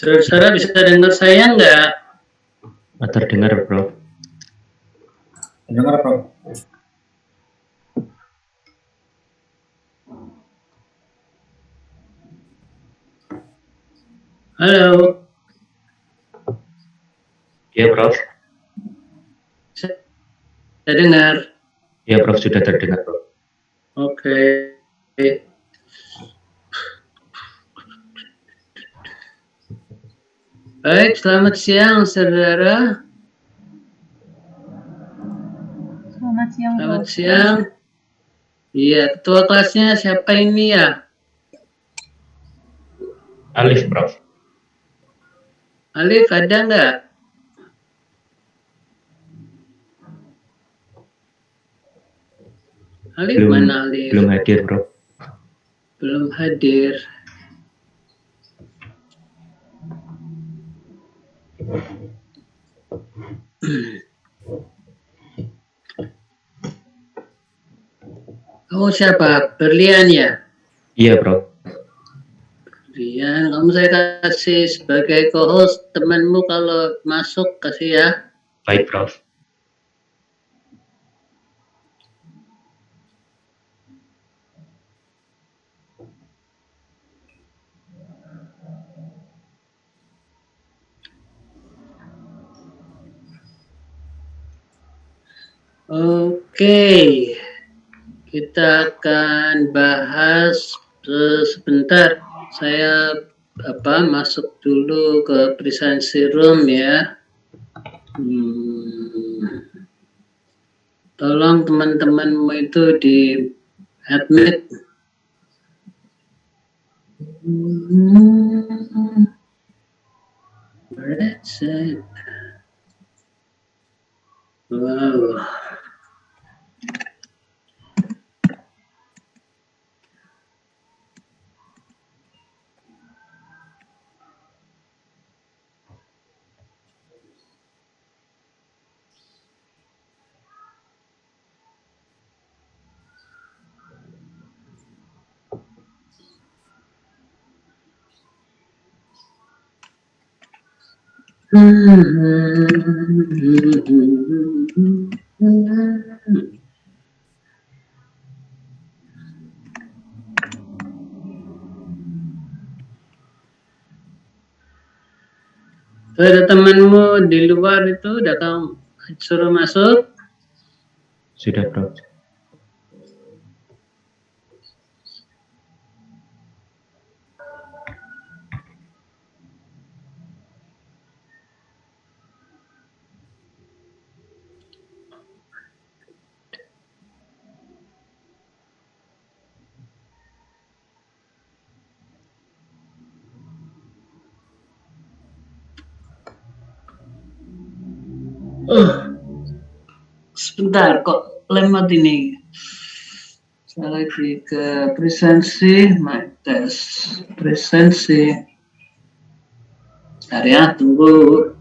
Saudara bisa dengar saya nggak? Terdengar, Bro. Dengar, Bro. Halo. Ya, Prof. Saya dengar. Ya, Prof, sudah terdengar, Prof. Oke. Baik, selamat siang, saudara. Selamat siang, Prof. Selamat siang. Iya, ketua kelasnya siapa ini ya? Alif, Prof. Alif ada nggak? Alif mana Alif? Belum hadir, Prof. Belum hadir. Kamu siapa? Berlian ya? Iya, Prof. Berlian, kamu saya kasih sebagai co-host. Temanmu kalau masuk kasih ya. Baik, Prof. Oke, kita akan bahas sebentar. Saya masuk dulu ke presensi room ya. Tolong teman-temanmu itu di admit. That's it. Wow. Ada temanmu di luar itu udah kamu suruh masuk? Sudah, Prof. Sebentar kok lemot ini. Saya lagi ke presensi, my test. Presensi. Bentar ya, tunggu.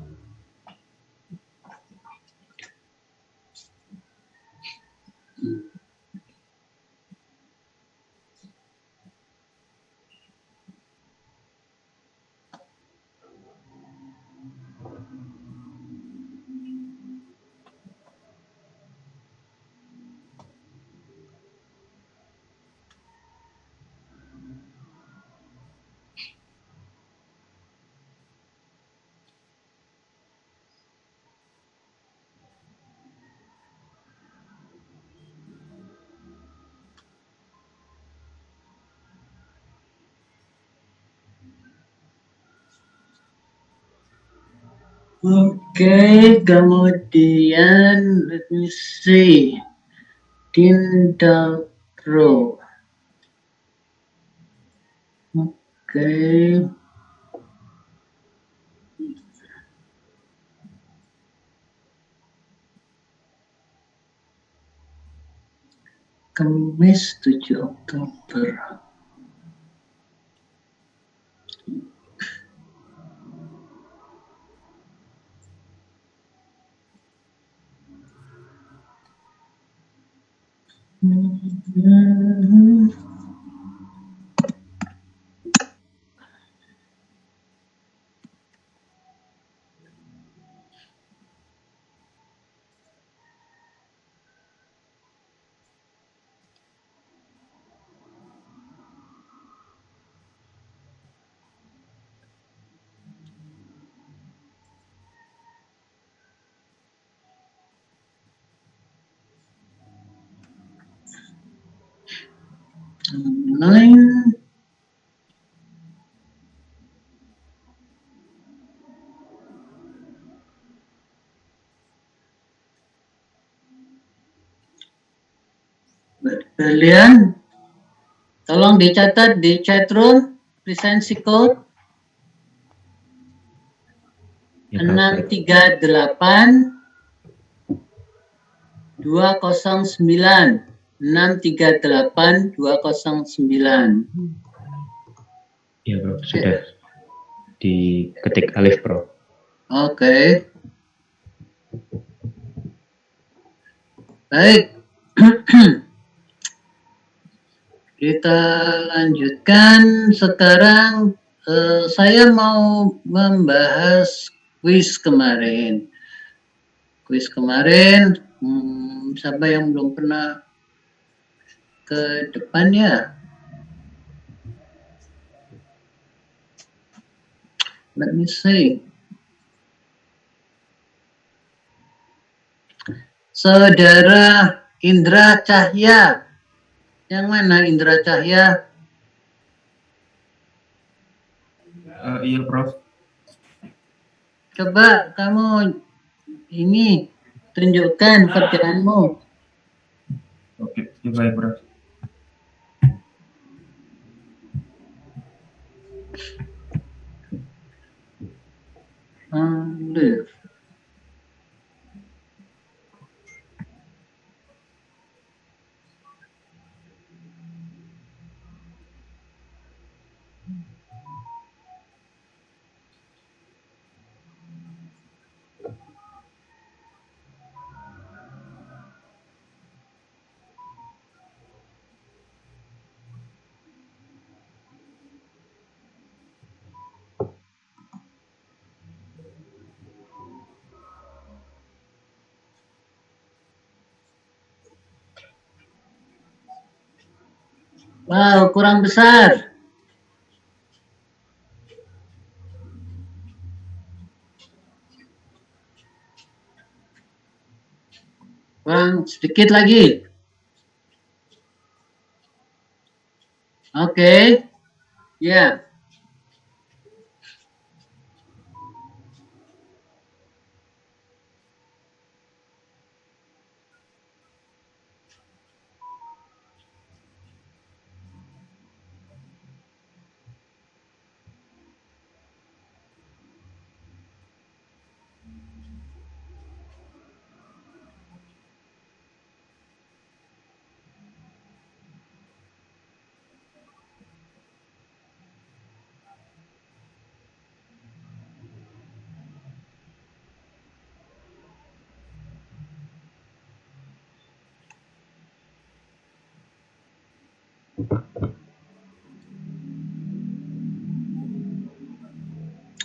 Oke, kemudian let me see. Dindalro. Oke. Kamis 7 Oktober. online. Buat kalian, tolong dicatat di chatroom presensi code Ya, Prof. 638 209 638 209. Iya, Prof. Sudah diketik alif, Prof. Oke. Baik. Kita lanjutkan sekarang. Saya mau membahas kuis kemarin. Siapa yang belum pernah ke depan ya? Let me see. Saudara Indra Cahya. Yang mana Indra Cahya? Iya, Prof. Coba kamu ini tunjukkan kerjaanmu. Oke, ya baik, Prof. Aduh. Wow, kurang besar. Kurang sedikit lagi. Oke. Ya.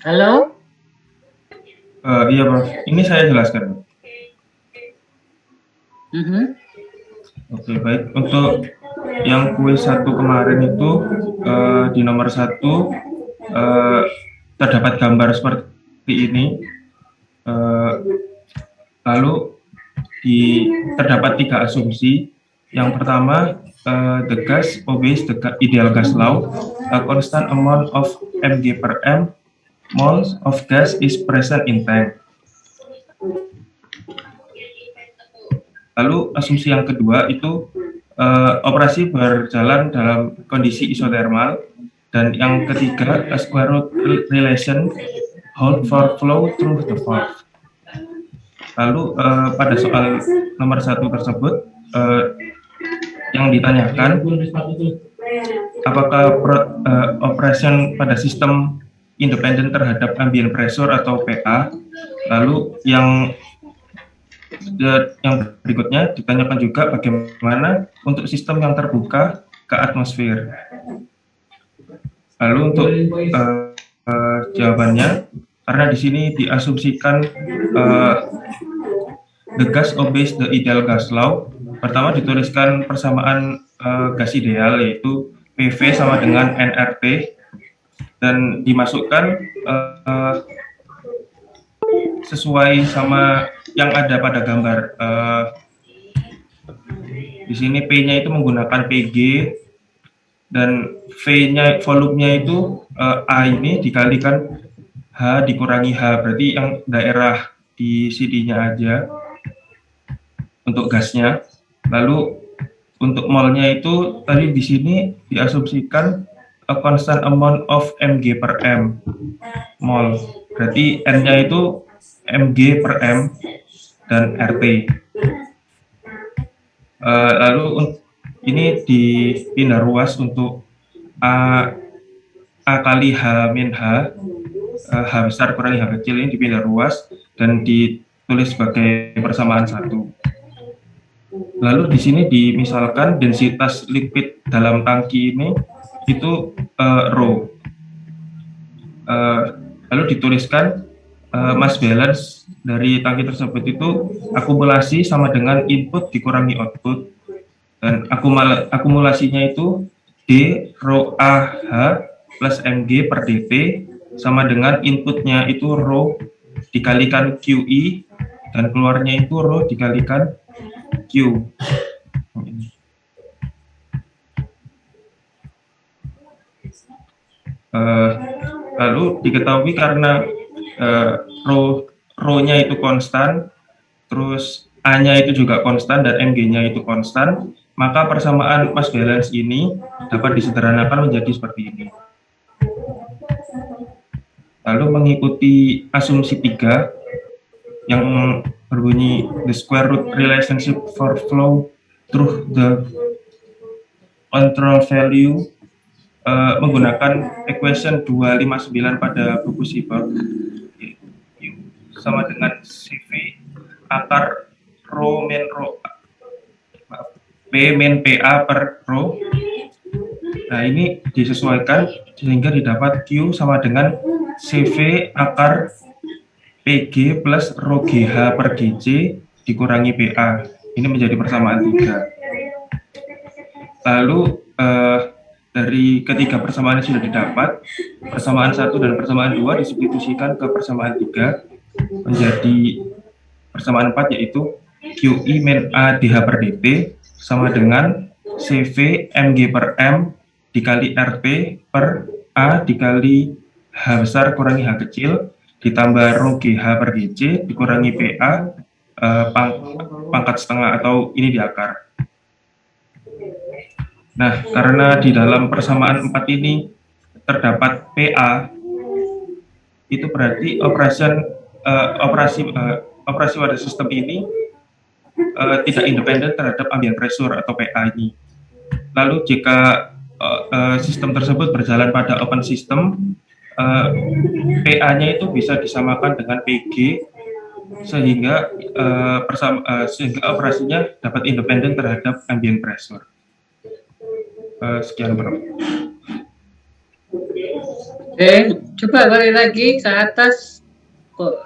Halo? Iya, Prof. Ini saya jelaskan. Oke, baik. Untuk yang kuis 1 kemarin itu di nomor 1 terdapat gambar seperti ini. Lalu terdapat 3 asumsi. Yang pertama, the gas obeys the ideal gas law. A constant amount of mg per m moles of gas is present in tank. Lalu asumsi yang kedua itu operasi berjalan dalam kondisi isotermal, dan yang ketiga a square root relation hold for flow through the valve. Lalu pada soal nomor 1 tersebut yang ditanyakan apakah operation pada sistem independen terhadap ambient pressure atau PA. Lalu yang berikutnya ditanyakan juga bagaimana untuk sistem yang terbuka ke atmosfer. Lalu untuk jawabannya, karena di sini diasumsikan the gas obeys the ideal gas law. Pertama dituliskan persamaan gas ideal, yaitu PV sama dengan nRT, dan dimasukkan sesuai sama yang ada pada gambar. Di sini P-nya itu menggunakan PG, dan V-nya volumenya itu A ini dikalikan H dikurangi H, berarti yang daerah di CD-nya aja untuk gasnya. Lalu untuk molnya itu tadi di sini diasumsikan a constant amount of mg per m mol. Berarti N-nya itu mg per m dan RT. Lalu ini dipindah ruas untuk A kali H min H, H besar kurangi H kecil ini dipindah ruas dan ditulis sebagai persamaan 1. Lalu di sini dimisalkan densitas liquid dalam tangki ini itu rho. Lalu dituliskan mass balance dari tangki tersebut itu akumulasi sama dengan input dikurangi output, dan akumulasinya itu D rho AH plus mg per dt sama dengan inputnya itu rho dikalikan QI dan keluarnya itu rho dikalikan Q. Lalu diketahui karena rho-nya itu konstan, terus A-nya itu juga konstan dan mg-nya itu konstan, maka persamaan mass balance ini dapat disederhanakan menjadi seperti ini. Lalu mengikuti asumsi 3 yang berbunyi the square root relationship for flow through the control value menggunakan equation 259 pada buku Seaborg, sama dengan CV akar rho min rho P min PA per rho. Nah, ini disesuaikan sehingga didapat Q sama dengan CV akar PG plus rho GH per GC dikurangi PA. Ini menjadi persamaan 3. Lalu dari ketiga persamaan yang sudah didapat, persamaan 1 dan persamaan 2 disubstitusikan ke persamaan 3 menjadi persamaan 4, yaitu QI min A DH per dt sama dengan CV mg per m dikali RT per A dikali H besar kurangi H kecil ditambah rho GH per GC dikurangi PA pangkat setengah atau ini di akar. Nah, karena di dalam persamaan 4 ini terdapat PA, itu berarti operasi pada sistem ini tidak independen terhadap ambient pressure atau PA ini. Lalu jika sistem tersebut berjalan pada open system, PA-nya itu bisa disamakan dengan PG sehingga operasinya dapat independen terhadap ambient pressure. Sekian, Bro. Oke, coba balik lagi ke atas. Kok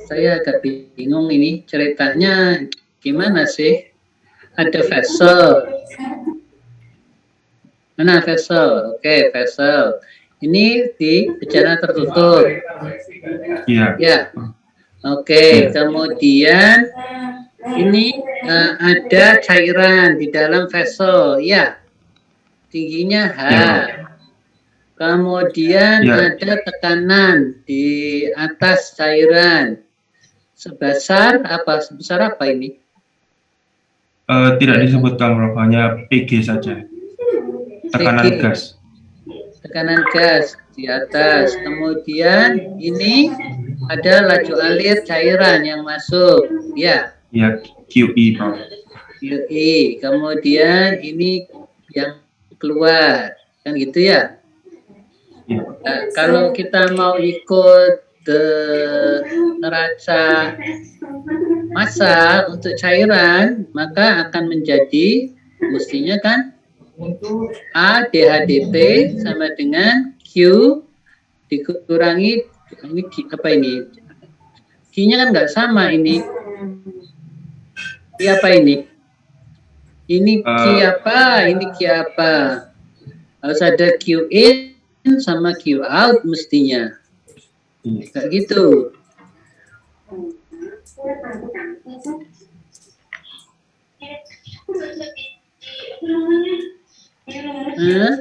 saya agak bingung ini ceritanya gimana sih? Ada vessel. Mana vessel? Oke, vessel. Ini di bejana tertutup. Iya. Ya. Oke, kemudian ini ada cairan di dalam vessel, ya. Tingginya H. Ya. Kemudian ada tekanan di atas cairan. Sebesar apa ini? Tidak disebutkan, Bro, hanya PG saja. Tekanan PG. gas. Tekanan gas di atas. Kemudian ini ada laju alir cairan yang masuk, ya. Ya, QE, Bro. QE. Kemudian ini yang keluar, kan gitu ya. Ya. Nah, kalau kita mau ikut neraca massa untuk cairan, maka akan menjadi mestinya kan A DHDT sama dengan Q dikurangi ini apa ini? Q-nya kan nggak sama ini. Q apa ini? Ini Q apa? Ini Q apa? Harus ada Q in sama Q out mestinya. Kayak gitu. Hah?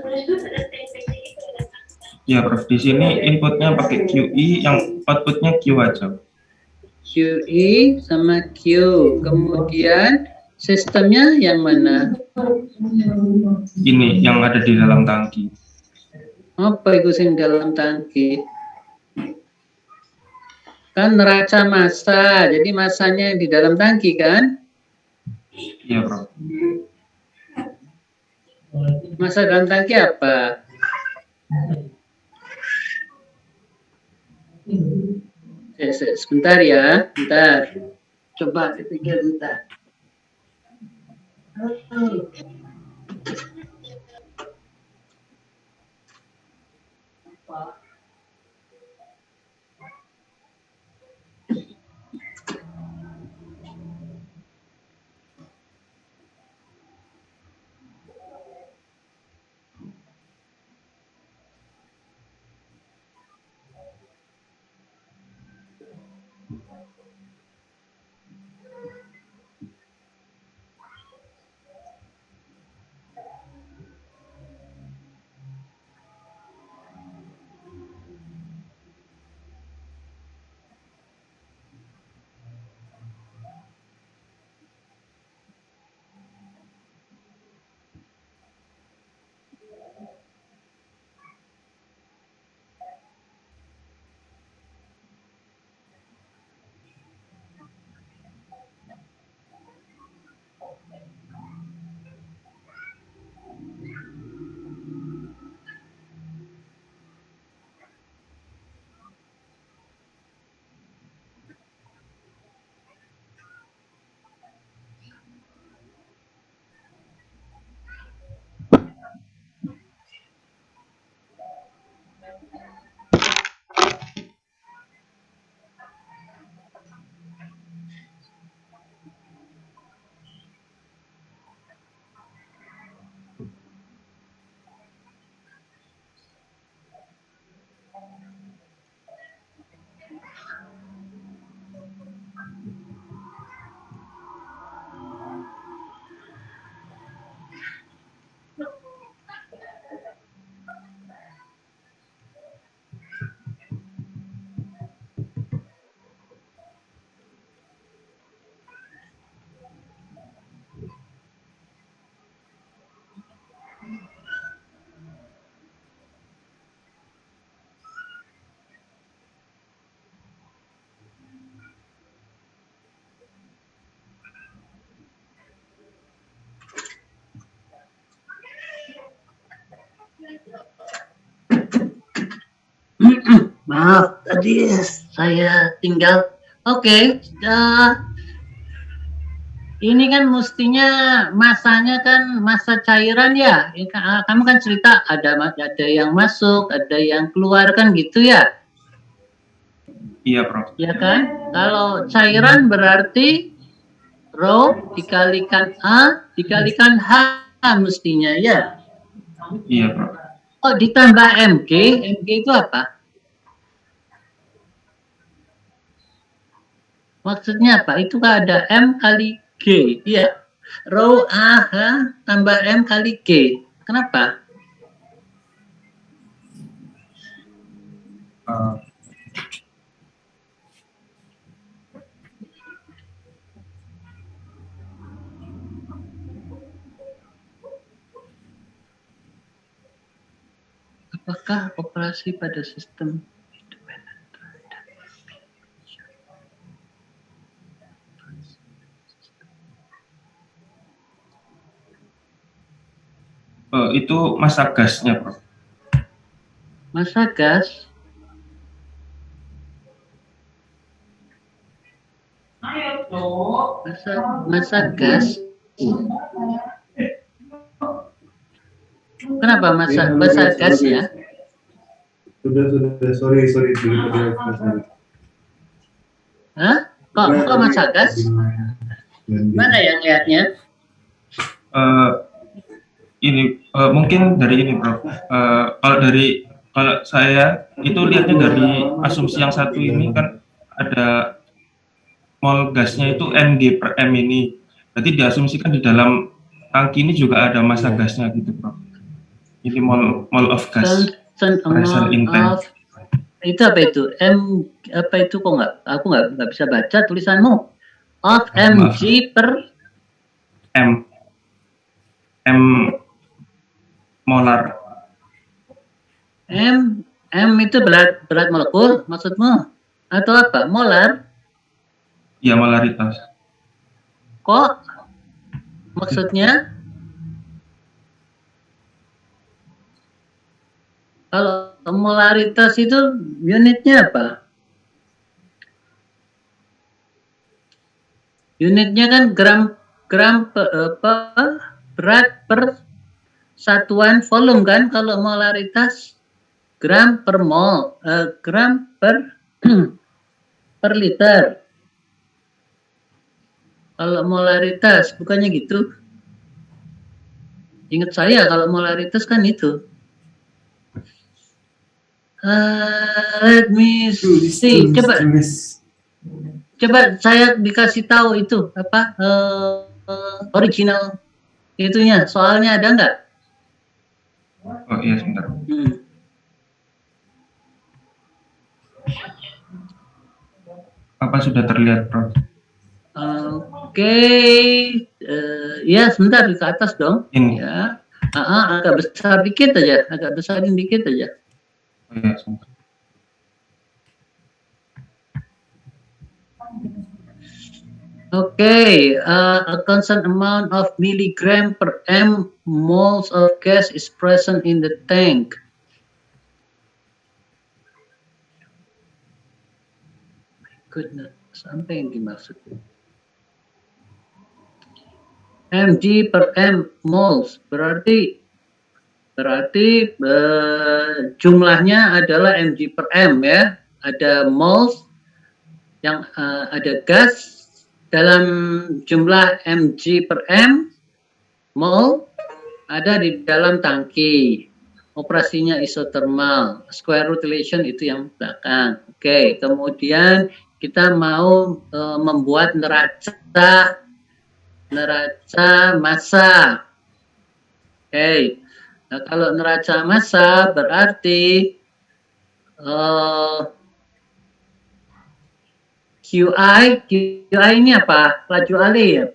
Ya, Prof. Di sini inputnya pakai QE, yang outputnya Q aja. QE sama Q. Kemudian sistemnya yang mana? Ini yang ada di dalam tangki. Apa itu sing dalam tangki? Kan neraca massa, jadi massanya di dalam tangki kan? Iya, Prof. Massa dalam tangki apa? Sebentar ya, bentar. Coba dipikir bentar. Maaf, tadi saya tinggal. Oke, ini kan mestinya masanya kan masa cairan ya. Kamu kan cerita ada yang masuk, ada yang keluar kan gitu ya? Iya, Prof. Ya kan? Kalau cairan berarti rho dikalikan A dikalikan H mestinya ya. Iya, Prof. Oh, ditambah MG. MG itu apa? Maksudnya apa? Itu kan ada M kali G. Iya. Rho A H tambah M kali G. Kenapa? Apakah operasi pada sistem itu massa gasnya, Prof. massa gas? Massa gas. Kenapa massa gas ya? Sudah, sorry. Hah? Kok massa gas? Mana yang lihatnya? Ini mungkin dari ini, Prof. Kalau saya itu lihatnya dari asumsi yang satu ini kan ada mol gasnya itu Mg per M ini. Berarti diasumsikan di dalam tangki ini juga ada massa gasnya gitu, Prof. Ini mole of gas. Constant Pressure in amount tank. of itu apa itu? Apa itu kok aku nggak bisa baca tulisanmu. Of Maaf. mg per M molar. m itu berat molekul maksudmu atau apa? Molar? Ya, molaritas. Kok maksudnya? Kalau molaritas itu unitnya apa? Unitnya kan gram berat per satuan volume kan? Kalau molaritas gram per mol, gram per per liter. Kalau molaritas bukannya gitu? Ingat saya kalau molaritas kan itu. Let me see. Coba saya dikasih tahu itu apa original itunya. Soalnya ada nggak? Oh iya, sebentar. Apa sudah terlihat, Prof? Oke. Ya sebentar ke atas dong. Ini. Ya. Agak besar dikit aja. Agak besarin dikit aja. Oh iya, sebentar. Okay, a constant amount of milligram per m moles of gas is present in the tank. My goodness, sampai yang dimaksud. mg per m moles berarti jumlahnya adalah mg per m ya. Ada moles yang ada gas dalam jumlah mg per m mol ada di dalam tangki. Operasinya isotermal. Square root relation itu yang belakang. Oke, kemudian kita mau membuat neraca massa. Oke. Nah, kalau neraca massa berarti QI ini apa? Laju alih ya?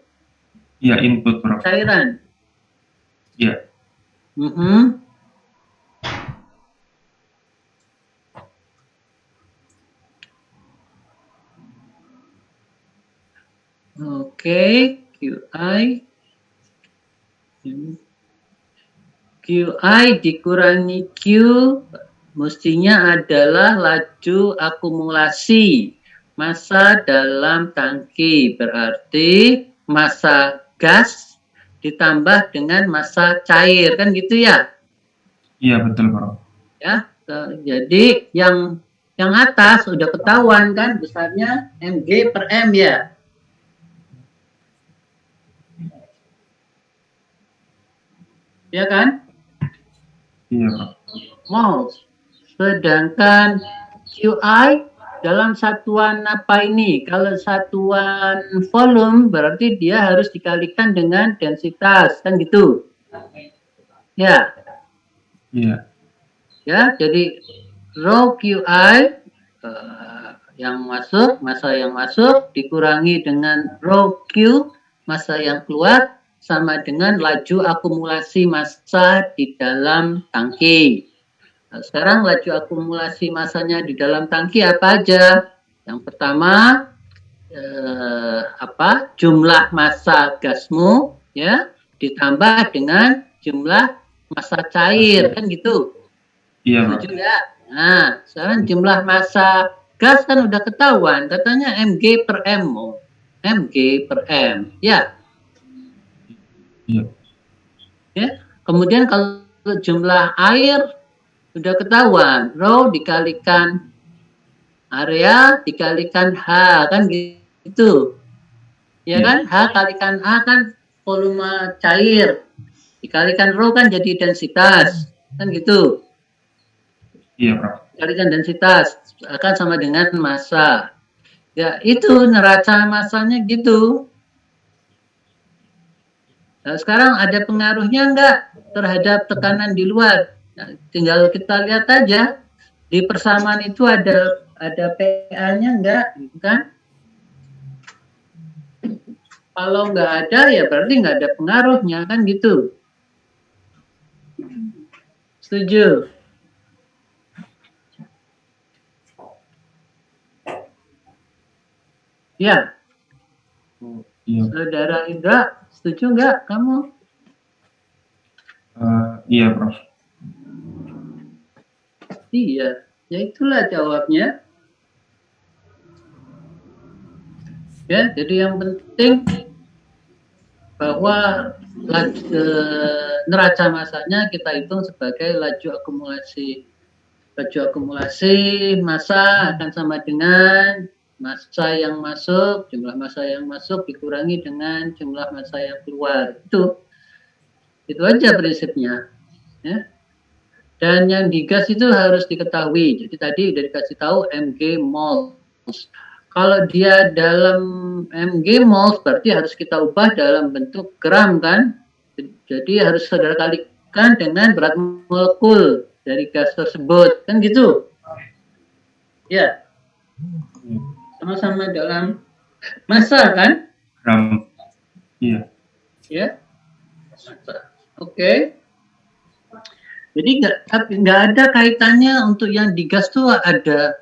Iya, input, Prof. Cairan. Iya. Oke, QI dikurangi Q mestinya adalah laju akumulasi massa dalam tangki, berarti massa gas ditambah dengan massa cair, kan gitu ya? Iya, betul, Prof. Ya, jadi yang atas udah ketahuan kan besarnya mg per m ya. Ya kan? Iya, Prof. Moles. Sedangkan QI dalam satuan apa ini? Kalau satuan volume berarti dia harus dikalikan dengan densitas, kan gitu? Ya. Iya. Ya, jadi rho QI yang masuk, massa yang masuk dikurangi dengan rho Q, massa yang keluar sama dengan laju akumulasi massa di dalam tangki. Nah, sekarang laju akumulasi massanya di dalam tangki apa aja? Yang pertama jumlah massa gasmu ya ditambah dengan jumlah massa cair, kan gitu? Iya, Prof. Setuju ya? Nah, sekarang jumlah massa gas kan udah ketahuan, katanya mg per m, mg per m, ya. Iya. Ya. Kemudian kalau jumlah air sudah ketahuan, rho dikalikan area dikalikan H, kan gitu. Ya kan? H kalikan A kan volume cair. Dikalikan rho kan jadi densitas. Kan gitu. Iya, Prof. Dikalikan densitas akan sama dengan massa. Ya, itu neraca massanya gitu. Nah, sekarang ada pengaruhnya enggak terhadap tekanan di luar? Nah, tinggal kita lihat aja di persamaan itu ada PA-nya enggak, gitu kan? Kalau enggak ada ya berarti enggak ada pengaruhnya, kan gitu. Setuju? Ya. Iya. Saudara Indra, setuju enggak kamu? Iya, Prof. Iya, ya itulah jawabnya. Ya, jadi yang penting bahwa neraca masanya kita hitung sebagai laju akumulasi. Laju akumulasi massa akan sama dengan massa yang masuk, jumlah massa yang masuk dikurangi dengan jumlah massa yang keluar. Itu aja prinsipnya. Ya. Dan yang digas itu harus diketahui. Jadi tadi udah dikasih tahu mg moles. Kalau dia dalam mg moles berarti harus kita ubah dalam bentuk gram kan. Jadi harus saudara kalikan dengan berat molekul dari gas tersebut. Kan gitu. Ya. Sama-sama dalam massa kan? Gram. Iya. Ya. Oke. Jadi nggak ada kaitannya untuk yang digas tuh ada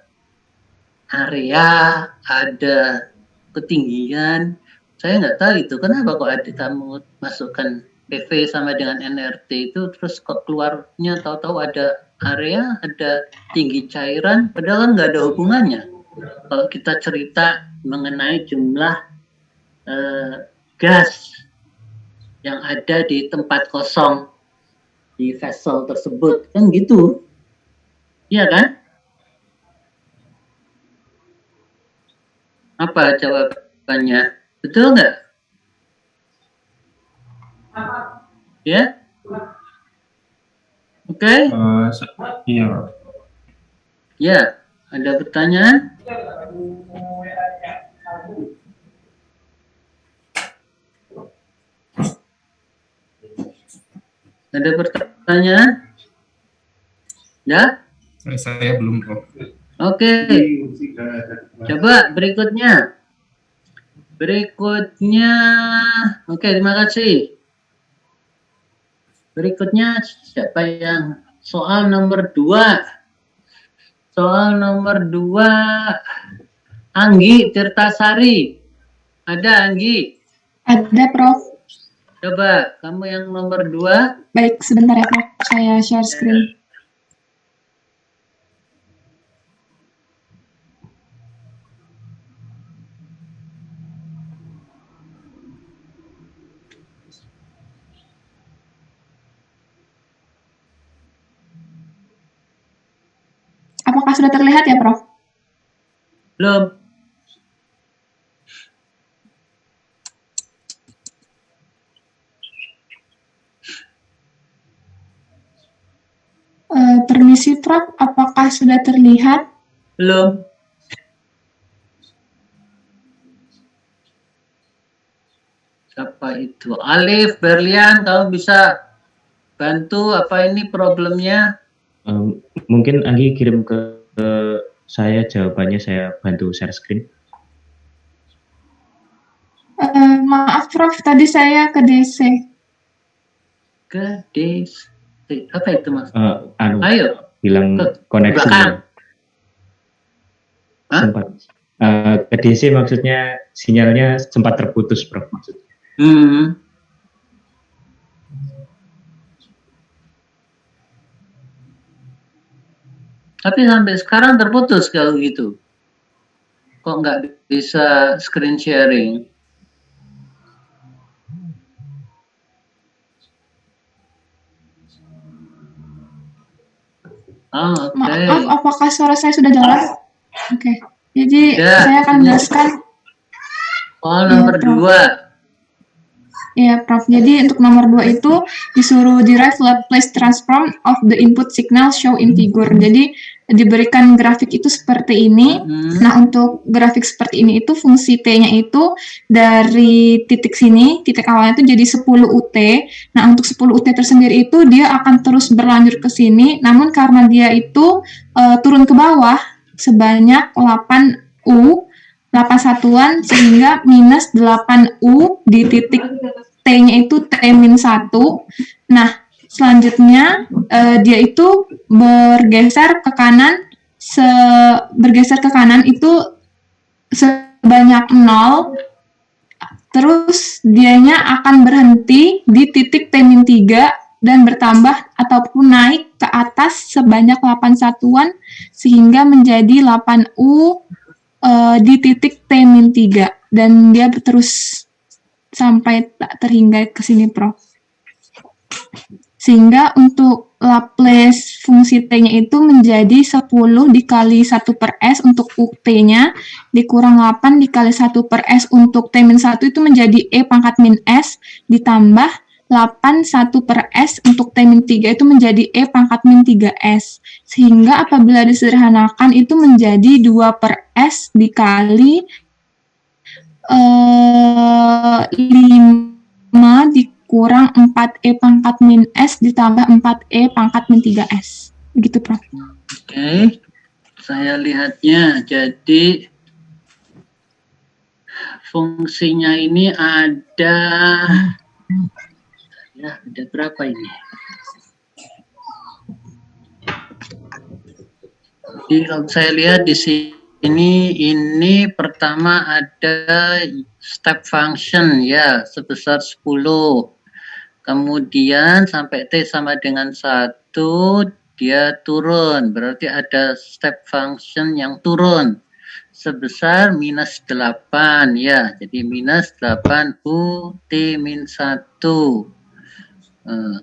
area, ada ketinggian. Saya nggak tahu itu kenapa kok ada kamu masukkan PV sama dengan nRT itu terus kok keluarnya tahu-tahu ada area, ada tinggi cairan, padahal nggak ada hubungannya. Kalau kita cerita mengenai jumlah gas yang ada di tempat kosong di vessel tersebut, kan gitu, iya kan? Apa jawabannya? Betul nggak? Ya? Oke? Iya, Prof. Ya, ada pertanyaan? Ada pertanyaan? Ya? Saya belum, Prof. Oke. Coba berikutnya. Oke, terima kasih. Berikutnya siapa yang soal nomor 2? Soal nomor 2 Anggi Tirtasari. Ada Anggi? Ada, Prof. Coba, kamu yang nomor 2. Baik, sebentar ya, Prof. Saya share screen. Apakah sudah terlihat ya, Prof? Belum. Permisi, Prof. Apakah sudah terlihat? Belum. Siapa itu? Alif, Berlian, kamu bisa bantu apa ini problemnya? Mungkin Anggi kirim ke saya jawabannya, saya bantu share screen. Maaf, Prof. Tadi saya ke DC. Ke DC. Apa itu, Mas? Ayo. Bilang koneksi. Sempat. Ke DC maksudnya sinyalnya sempat terputus, Prof. Maksudnya. Tapi sampai sekarang terputus kalau gitu. Kok nggak bisa screen sharing? Oh, okay. Maaf, apakah suara saya sudah jelas? Oke. Jadi saya akan jelaskan. Nomor 2. Ya, Prof. Jadi untuk nomor 2 itu disuruh derive Laplace transform of the input signal show in figure. Jadi diberikan grafik itu seperti ini. Nah, untuk grafik seperti ini itu fungsi T-nya itu dari titik sini, titik awalnya itu jadi 10 UT. Nah, untuk 10 UT tersendiri itu dia akan terus berlanjut ke sini, namun karena dia itu turun ke bawah sebanyak 8 U, 8 satuan, sehingga minus 8 U di titik T-nya itu T-1. Nah, selanjutnya dia itu bergeser ke kanan, itu sebanyak 0, terus dianya akan berhenti di titik T-3 dan bertambah ataupun naik ke atas sebanyak 8 satuan sehingga menjadi 8U di titik T-3 dan dia terus sampai tak terhingga ke sini, Prof. Sehingga untuk Laplace fungsi T-nya itu menjadi 10 dikali 1 per S untuk UT-nya, dikurang 8 dikali 1 per S untuk T-1 itu menjadi E pangkat min S, ditambah 8 1 per S untuk T-3 itu menjadi E pangkat min 3S. Sehingga apabila disederhanakan itu menjadi 2 per S dikali 5 dikurang 4E pangkat min S ditambah 4E pangkat min 3S. Begitu, Prof. Oke, saya lihatnya. Jadi fungsinya ini ada berapa ini? Jadi kalau saya lihat di sini, ini pertama ada step function ya sebesar 10. Kemudian sampai T sama dengan 1 dia turun, berarti ada step function yang turun sebesar minus 8 ya. Jadi minus 8 U T min 1.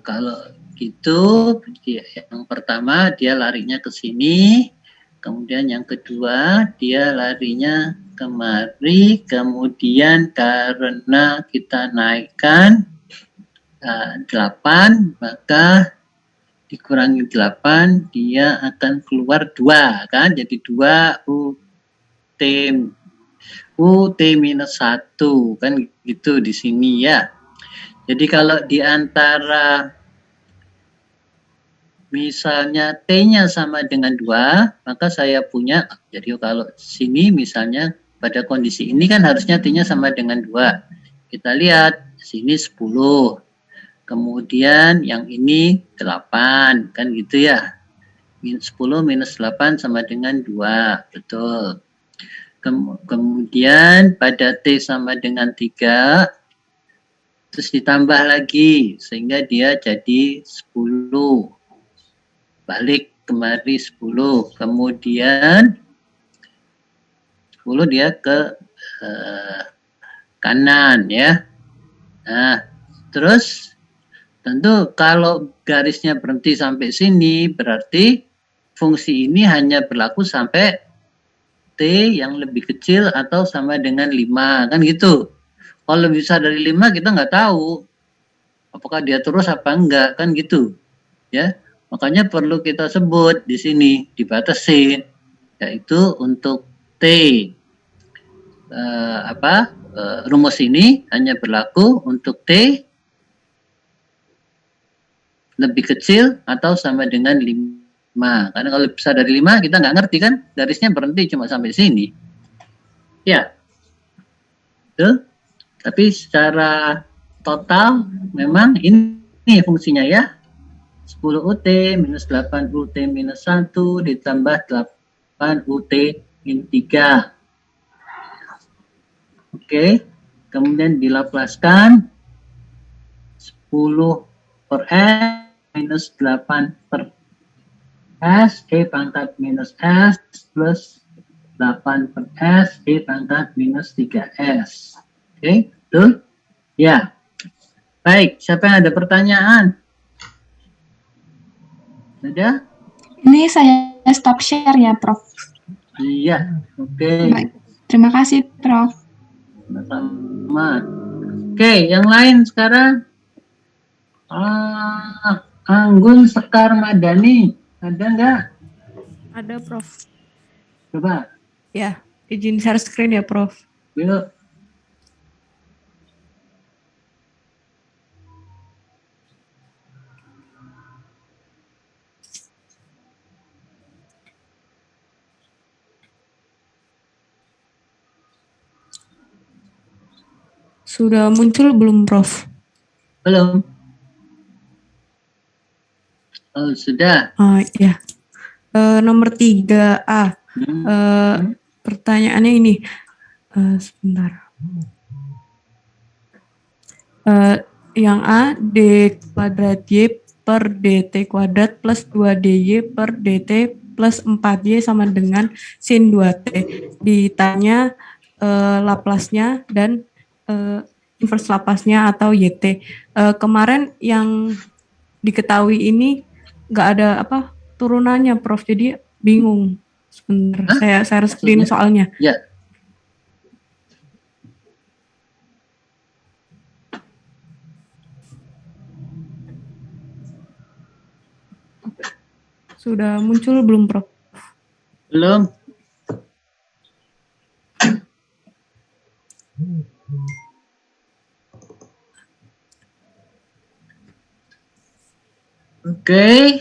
Kalau gitu yang pertama dia larinya ke sini, kemudian yang kedua dia larinya kemari, kemudian karena kita naikkan 8 maka dikurangi 8 dia akan keluar 2 kan, jadi 2 UT minus 1 kan gitu di sini ya. Jadi kalau di antara misalnya T-nya sama dengan 2, maka saya punya, jadi kalau sini misalnya pada kondisi ini kan harusnya T-nya sama dengan 2. Kita lihat sini 10. Kemudian yang ini 8, kan gitu ya. 10 minus 8 sama dengan 2, betul. Kemudian pada T sama dengan 3, terus ditambah lagi, sehingga dia jadi 10. Balik kemari 10. Kemudian 10 dia ke kanan ya. Nah, terus tentu kalau garisnya berhenti sampai sini, berarti fungsi ini hanya berlaku sampai T yang lebih kecil atau sama dengan 5, kan gitu. Kalau lebih besar dari 5 kita nggak tahu apakah dia terus apa enggak, kan gitu. Ya, makanya perlu kita sebut di sini, dibatasin, yaitu untuk T rumus ini hanya berlaku untuk T lebih kecil atau sama dengan 5. Karena kalau lebih besar dari 5 kita nggak ngerti kan, garisnya berhenti cuma sampai sini. Ya, betul. Tapi secara total memang ini fungsinya ya. 10 UT minus 8 UT minus 1 ditambah 8 UT min 3. Oke, kemudian dilaplaskan 10 per S minus 8 per S E pangkat minus S plus 8 per S E pangkat minus 3S. Oke, betul? Ya. Baik, siapa yang ada pertanyaan? Sudah? Ini saya stop share ya, Prof. Iya, oke. Baik. Terima kasih, Prof. Sama. Oke, yang lain sekarang. Anggun Sekar Madani, ada nggak? Ada, Prof. Coba, Ya, izin share screen ya, Prof. yuk. Sudah muncul belum, Prof? Belum. Oh, sudah. Ya. Nomor 3A. Pertanyaannya ini. Sebentar. Yang A, D kuadrat Y per DT kuadrat plus 2DY per DT plus 4Y sama dengan sin 2T. Ditanya Laplace-nya dan inverse Laplace-nya atau YT. Kemarin yang diketahui ini nggak ada turunannya, Prof. Jadi bingung. Sebentar, saya share screen soalnya. Ya. Sudah muncul belum, Prof? Belum. Oke,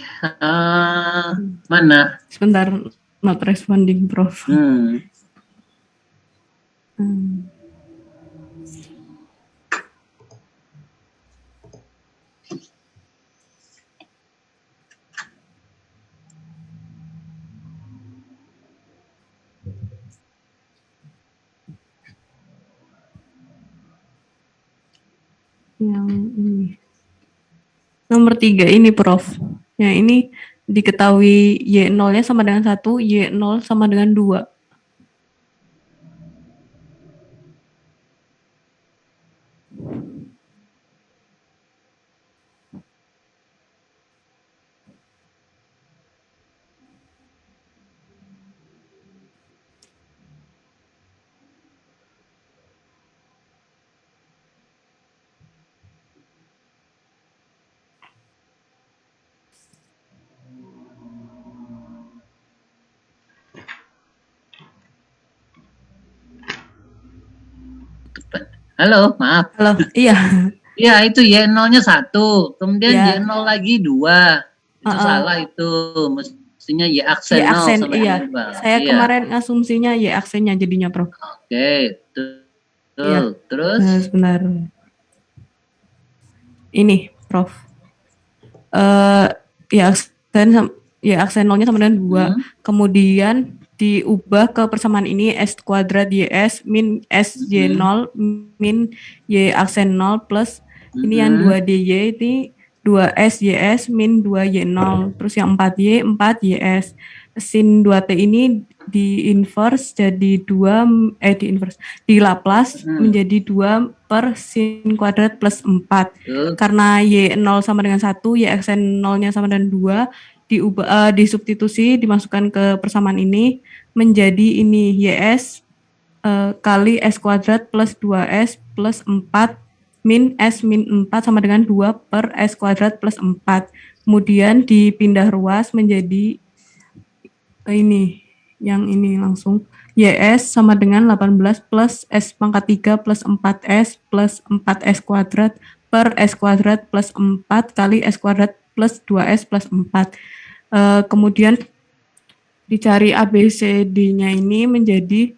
mana? Sebentar, not responding, Prof. Yang ini. Nomor 3 ini, Prof. Yang ini diketahui Y0-nya sama dengan 1, Y0 sama dengan 2. Halo, maaf. Halo, iya. Iya, itu Y0-nya 1, kemudian Ya. Y0 lagi 2. Itu salah itu. Mestinya Y aksen 0 Y-aksen, sama iya. interval. Saya kemarin asumsinya Y-aksennya jadinya, Prof. Oke, betul. Iya. Terus? Sebentar. Ini, Prof. Y-aksen 0-nya sama dengan 2. Kemudian diubah ke persamaan ini S kuadrat YS min S Y0 min Y aksen 0 plus ini yang 2DY ini 2S YS min 2Y0 terus yang 4Y 4YS sin 2T ini di inverse jadi 2 di Laplace menjadi 2 per sin kuadrat plus 4 karena Y0 sama dengan 1 Y aksen 0-nya sama dengan 2 diubah disubstitusi dimasukkan ke persamaan ini menjadi ini YS kali S kuadrat plus 2S plus 4 min S min 4 sama dengan 2 per S kuadrat plus 4 kemudian dipindah ruas menjadi ini yang ini langsung YS sama dengan 18 plus S pangkat 3 plus 4S plus 4S kuadrat per S kuadrat plus 4 kali S kuadrat plus 2S plus 4. Kemudian dicari ABCD-nya ini menjadi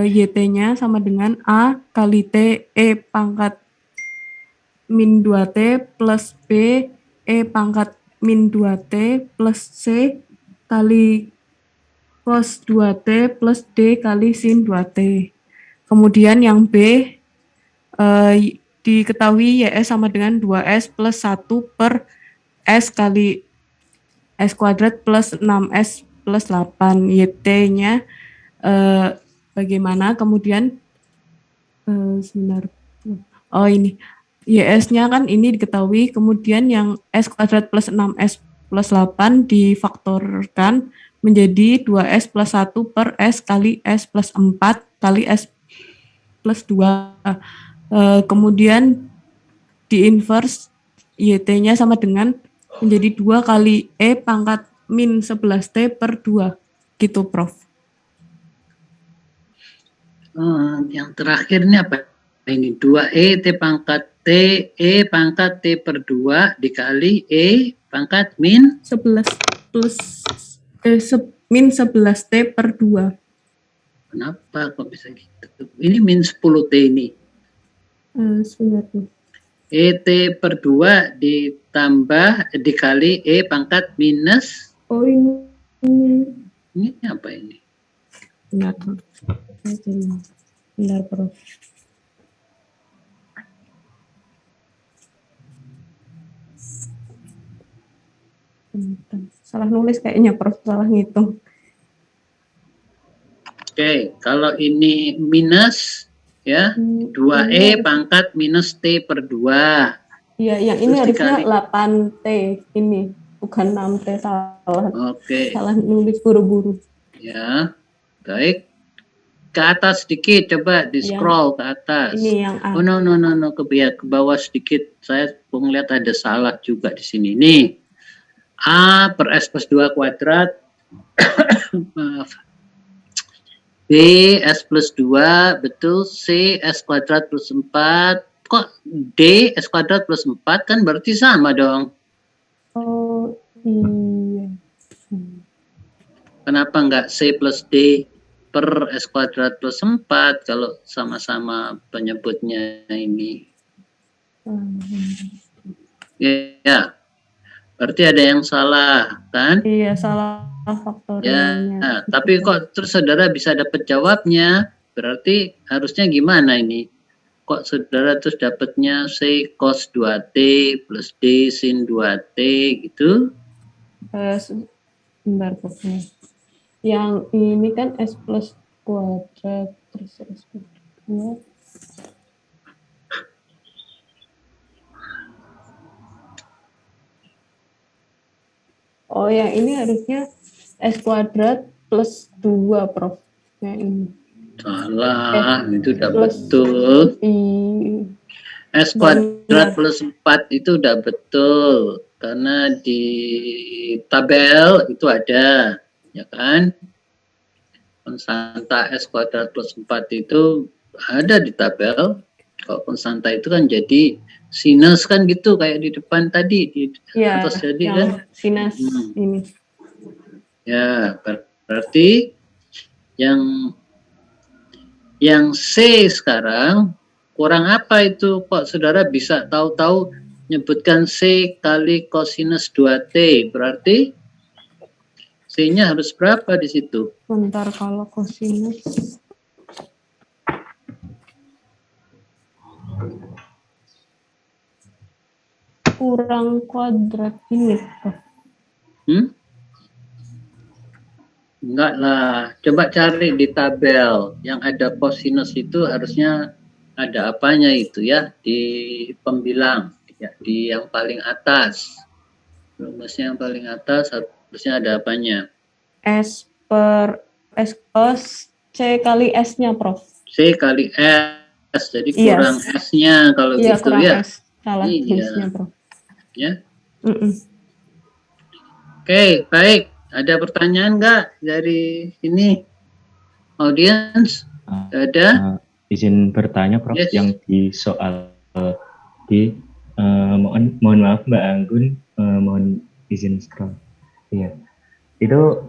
YT-nya sama dengan A kali T E pangkat min 2T plus B E pangkat min 2T plus C kali cos 2T plus D kali sin 2T. Kemudian yang B diketahui YS sama dengan 2S plus 1 per S kali S kuadrat plus 6S plus 8. YT-nya bagaimana? Kemudian sebentar. Oh ini. YS-nya kan ini diketahui. Kemudian yang S kuadrat plus 6S plus 8 difaktorkan menjadi 2S plus 1 per S kali S plus 4 kali S plus 2. Kemudian di inverse YT-nya sama dengan menjadi 2 kali E pangkat min 11T per 2. Gitu, Prof. Yang terakhir ini apa? Ini 2E T pangkat T, E pangkat T per 2 dikali E pangkat min 11 plus min 11T per 2. Kenapa kok bisa gitu? Ini min 10T ini. Sebentar. ET per 2 ditambah dikali E pangkat minus. Oh, ini apa ini? benar. Benar, Prof. Salah nulis kayaknya, Prof. Salah ngitung. Oke, kalau ini minus ya 2E pangkat minus T per 2. Iya, yang ini Terus harusnya dikali. 8T ini, bukan 6T, salah. Oke. Salah nulis buru-buru. Ya, baik. Ke atas sedikit, coba di scroll ke atas. Ini yang A. Oh no, ke bawah sedikit. Saya melihat ada salah juga di sini. Nih, A per S plus 2 kuadrat. Maaf. B S plus 2, betul. C S kuadrat plus 4. Kok D S kuadrat plus 4 kan berarti sama dong. Oh, iya. Kenapa enggak C plus D per S kuadrat plus 4 kalau sama-sama penyebutnya ini? Ya, berarti ada yang salah, kan? Iya, salah faktorialnya. Ya, tapi kok terus saudara bisa dapat jawabnya? Berarti harusnya gimana ini? Kok saudara terus dapatnya C cos 2T plus D sin 2T gitu? Sebentar, Prof. Yang ini kan S plus kuadrat terus S plus 2. Oh, yang ini harusnya S kuadrat plus 2, Prof. Yang ini. Salah, itu udah plus betul. S kuadrat benar. plus 4 itu udah betul. Karena di tabel itu ada, ya kan? Konstanta S kuadrat plus 4 itu ada di tabel. Kalau konstanta itu kan jadi sinus kan gitu, kayak di depan tadi. Di atas jadi kan? Sinus ini. Ya, berarti yang C sekarang kurang apa itu? Kok saudara bisa tahu-tahu nyebutkan C kali kosinus 2T? Berarti C-nya harus berapa di situ? Bentar, kalau kosinus. Kurang kuadrat ini, Prof. Enggak lah, coba cari di tabel yang ada kosinus itu harusnya ada apanya itu ya, di pembilang ya, di yang paling atas. Rumusnya yang paling atas harusnya ada apanya? S per S cos C kali S-nya, Prof. C kali S, jadi kurang S-nya kalau iya, gitu kurang ya. S. Salah tulisnya, Prof. Ya. Oke, baik. Ada pertanyaan nggak dari ini audiens? Ada? Izin bertanya, Prof. Yes. Yang di soal mohon maaf Mbak Anggun, mohon izin scroll. Iya. Itu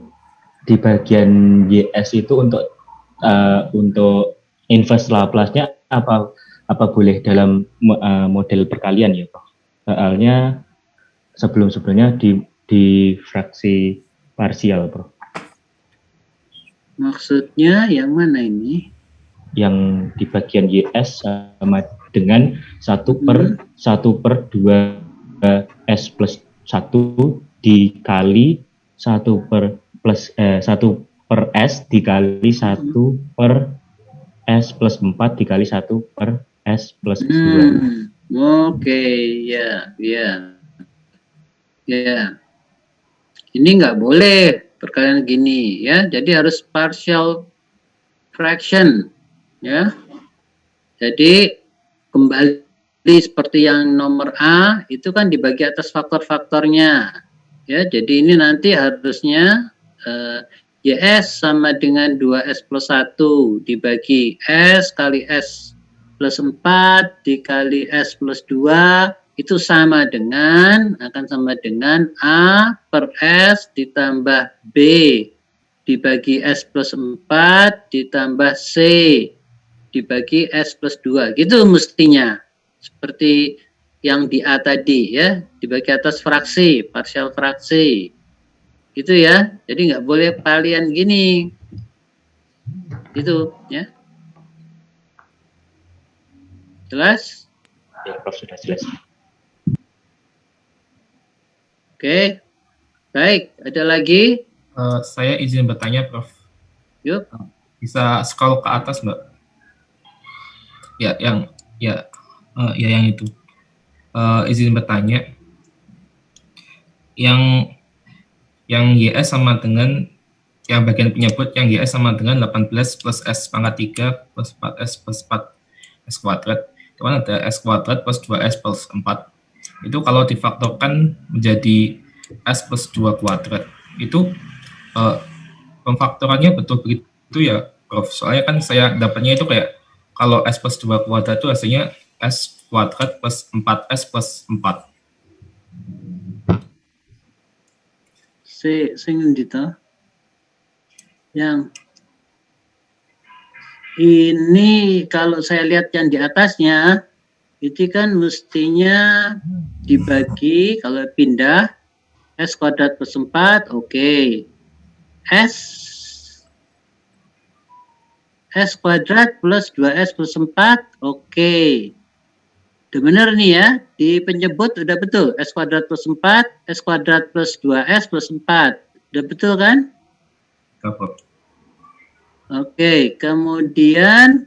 di bagian YS itu untuk inverse Laplace-nya apa boleh dalam model perkalian ya, Prof? Soalnya sebelumnya di fraksi parsial, Prof. Maksudnya yang mana ini? Yang di bagian YS sama dengan 1 per 2 S plus 1 dikali 1 per S dikali 1 per S plus 4 dikali 1 per S plus 2. Oke, ya. Ini nggak boleh perkalian gini ya. Jadi harus partial fraction ya. Jadi kembali seperti yang nomor A itu kan dibagi atas faktor-faktornya Ya, jadi ini nanti harusnya YS sama dengan 2S plus 1 dibagi S kali S plus 4 dikali S plus 2 itu akan sama dengan A per S ditambah B dibagi S plus 4 ditambah C dibagi S plus 2. Gitu mestinya. Seperti yang di A tadi ya, dibagi atas fraksi, partial fraksi. Gitu ya. Jadi nggak boleh kalian gini. Gitu ya. Jelas? Ya, Prof, sudah jelas. Oke. Baik, ada lagi? Saya izin bertanya, Prof. Yuk. Bisa scroll ke atas, Mbak? Ya, yang itu. Izin bertanya. Yang YS sama dengan yang bagian penyebut yang YS sama dengan 18 plus S pangkat 3 plus 4S plus 4S kuadrat. Itu kan ada S kuadrat plus 2S plus 4. Itu kalau difaktorkan menjadi S plus 2 kuadrat. Itu pemfaktorannya betul begitu ya, Prof? Soalnya kan saya dapatnya itu kayak kalau S plus 2 kuadrat itu hasilnya S kuadrat plus 4S plus 4. Sing dito. Yang ini kalau saya lihat yang di atasnya itu kan mestinya dibagi kalau pindah S kuadrat plus 4, oke. S kuadrat plus 2S plus 4, oke. Udah bener nih ya, di penyebut udah betul. S kuadrat plus 4, S kuadrat plus 2S plus 4. Udah betul kan? Oke, kemudian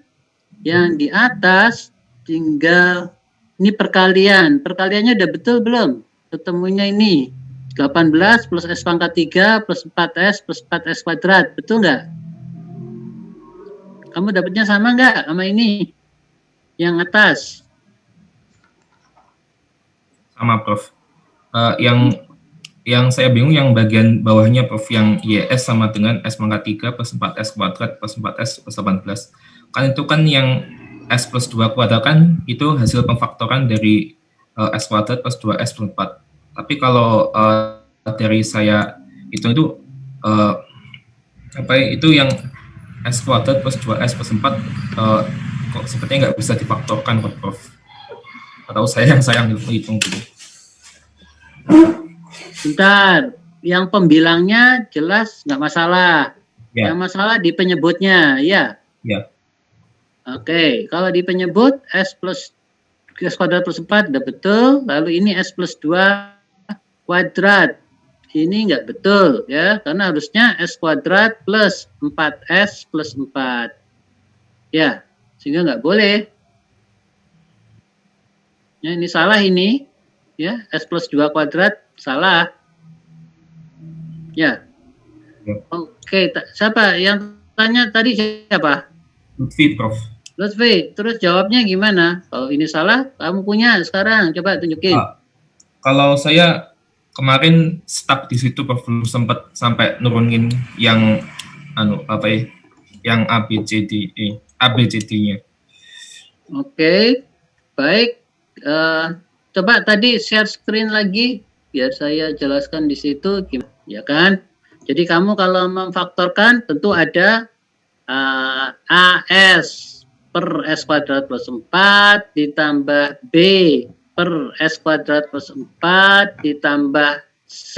yang di atas tinggal ini perkalian. Perkaliannya udah betul belum? Ketemunya ini 18 plus S pangkat 3 plus 4S plus 4S kuadrat. Betul nggak? Kamu dapatnya sama nggak sama ini? Yang atas. Sama, Prof. Yang saya bingung yang bagian bawahnya, Prof, yang YS sama dengan S pangkat 3 plus 4S kuadrat plus 4S plus 18. Kan itu kan yang S plus 2 kuadrat kan itu hasil pemfaktoran dari S kuadrat plus 2S plus 4. Tapi kalau dari saya itu itu yang S kuadrat plus 2S plus 4 kok sepertinya nggak bisa difaktorkan, Prof. Atau saya yang hitung gitu. Bentar, yang pembilangnya jelas nggak masalah. Ya. Yang masalah di penyebutnya, ya. Ya. Oke, kalau di penyebut S kuadrat plus 4 udah betul, lalu ini S plus 2 kuadrat. Ini nggak betul ya, karena harusnya S kuadrat plus 4S plus 4. Ya, sehingga nggak boleh. Ya, ini salah ini. Ya, S plus 2 kuadrat salah. Ya. Oke, siapa yang tanya tadi siapa? Lutfi, Prof. Lutfi, terus jawabnya gimana? Kalau ini salah, kamu punya sekarang, coba tunjukin. Kalau saya kemarin stuck di situ, Prof, belum sempat sampai nurunin yang yang ABCD-nya. Oke, baik. Coba tadi share screen lagi biar saya jelaskan di situ, ya kan? Jadi kamu kalau memfaktorkan tentu ada AS per S kuadrat plus 4 ditambah B per S kuadrat plus 4 ditambah C.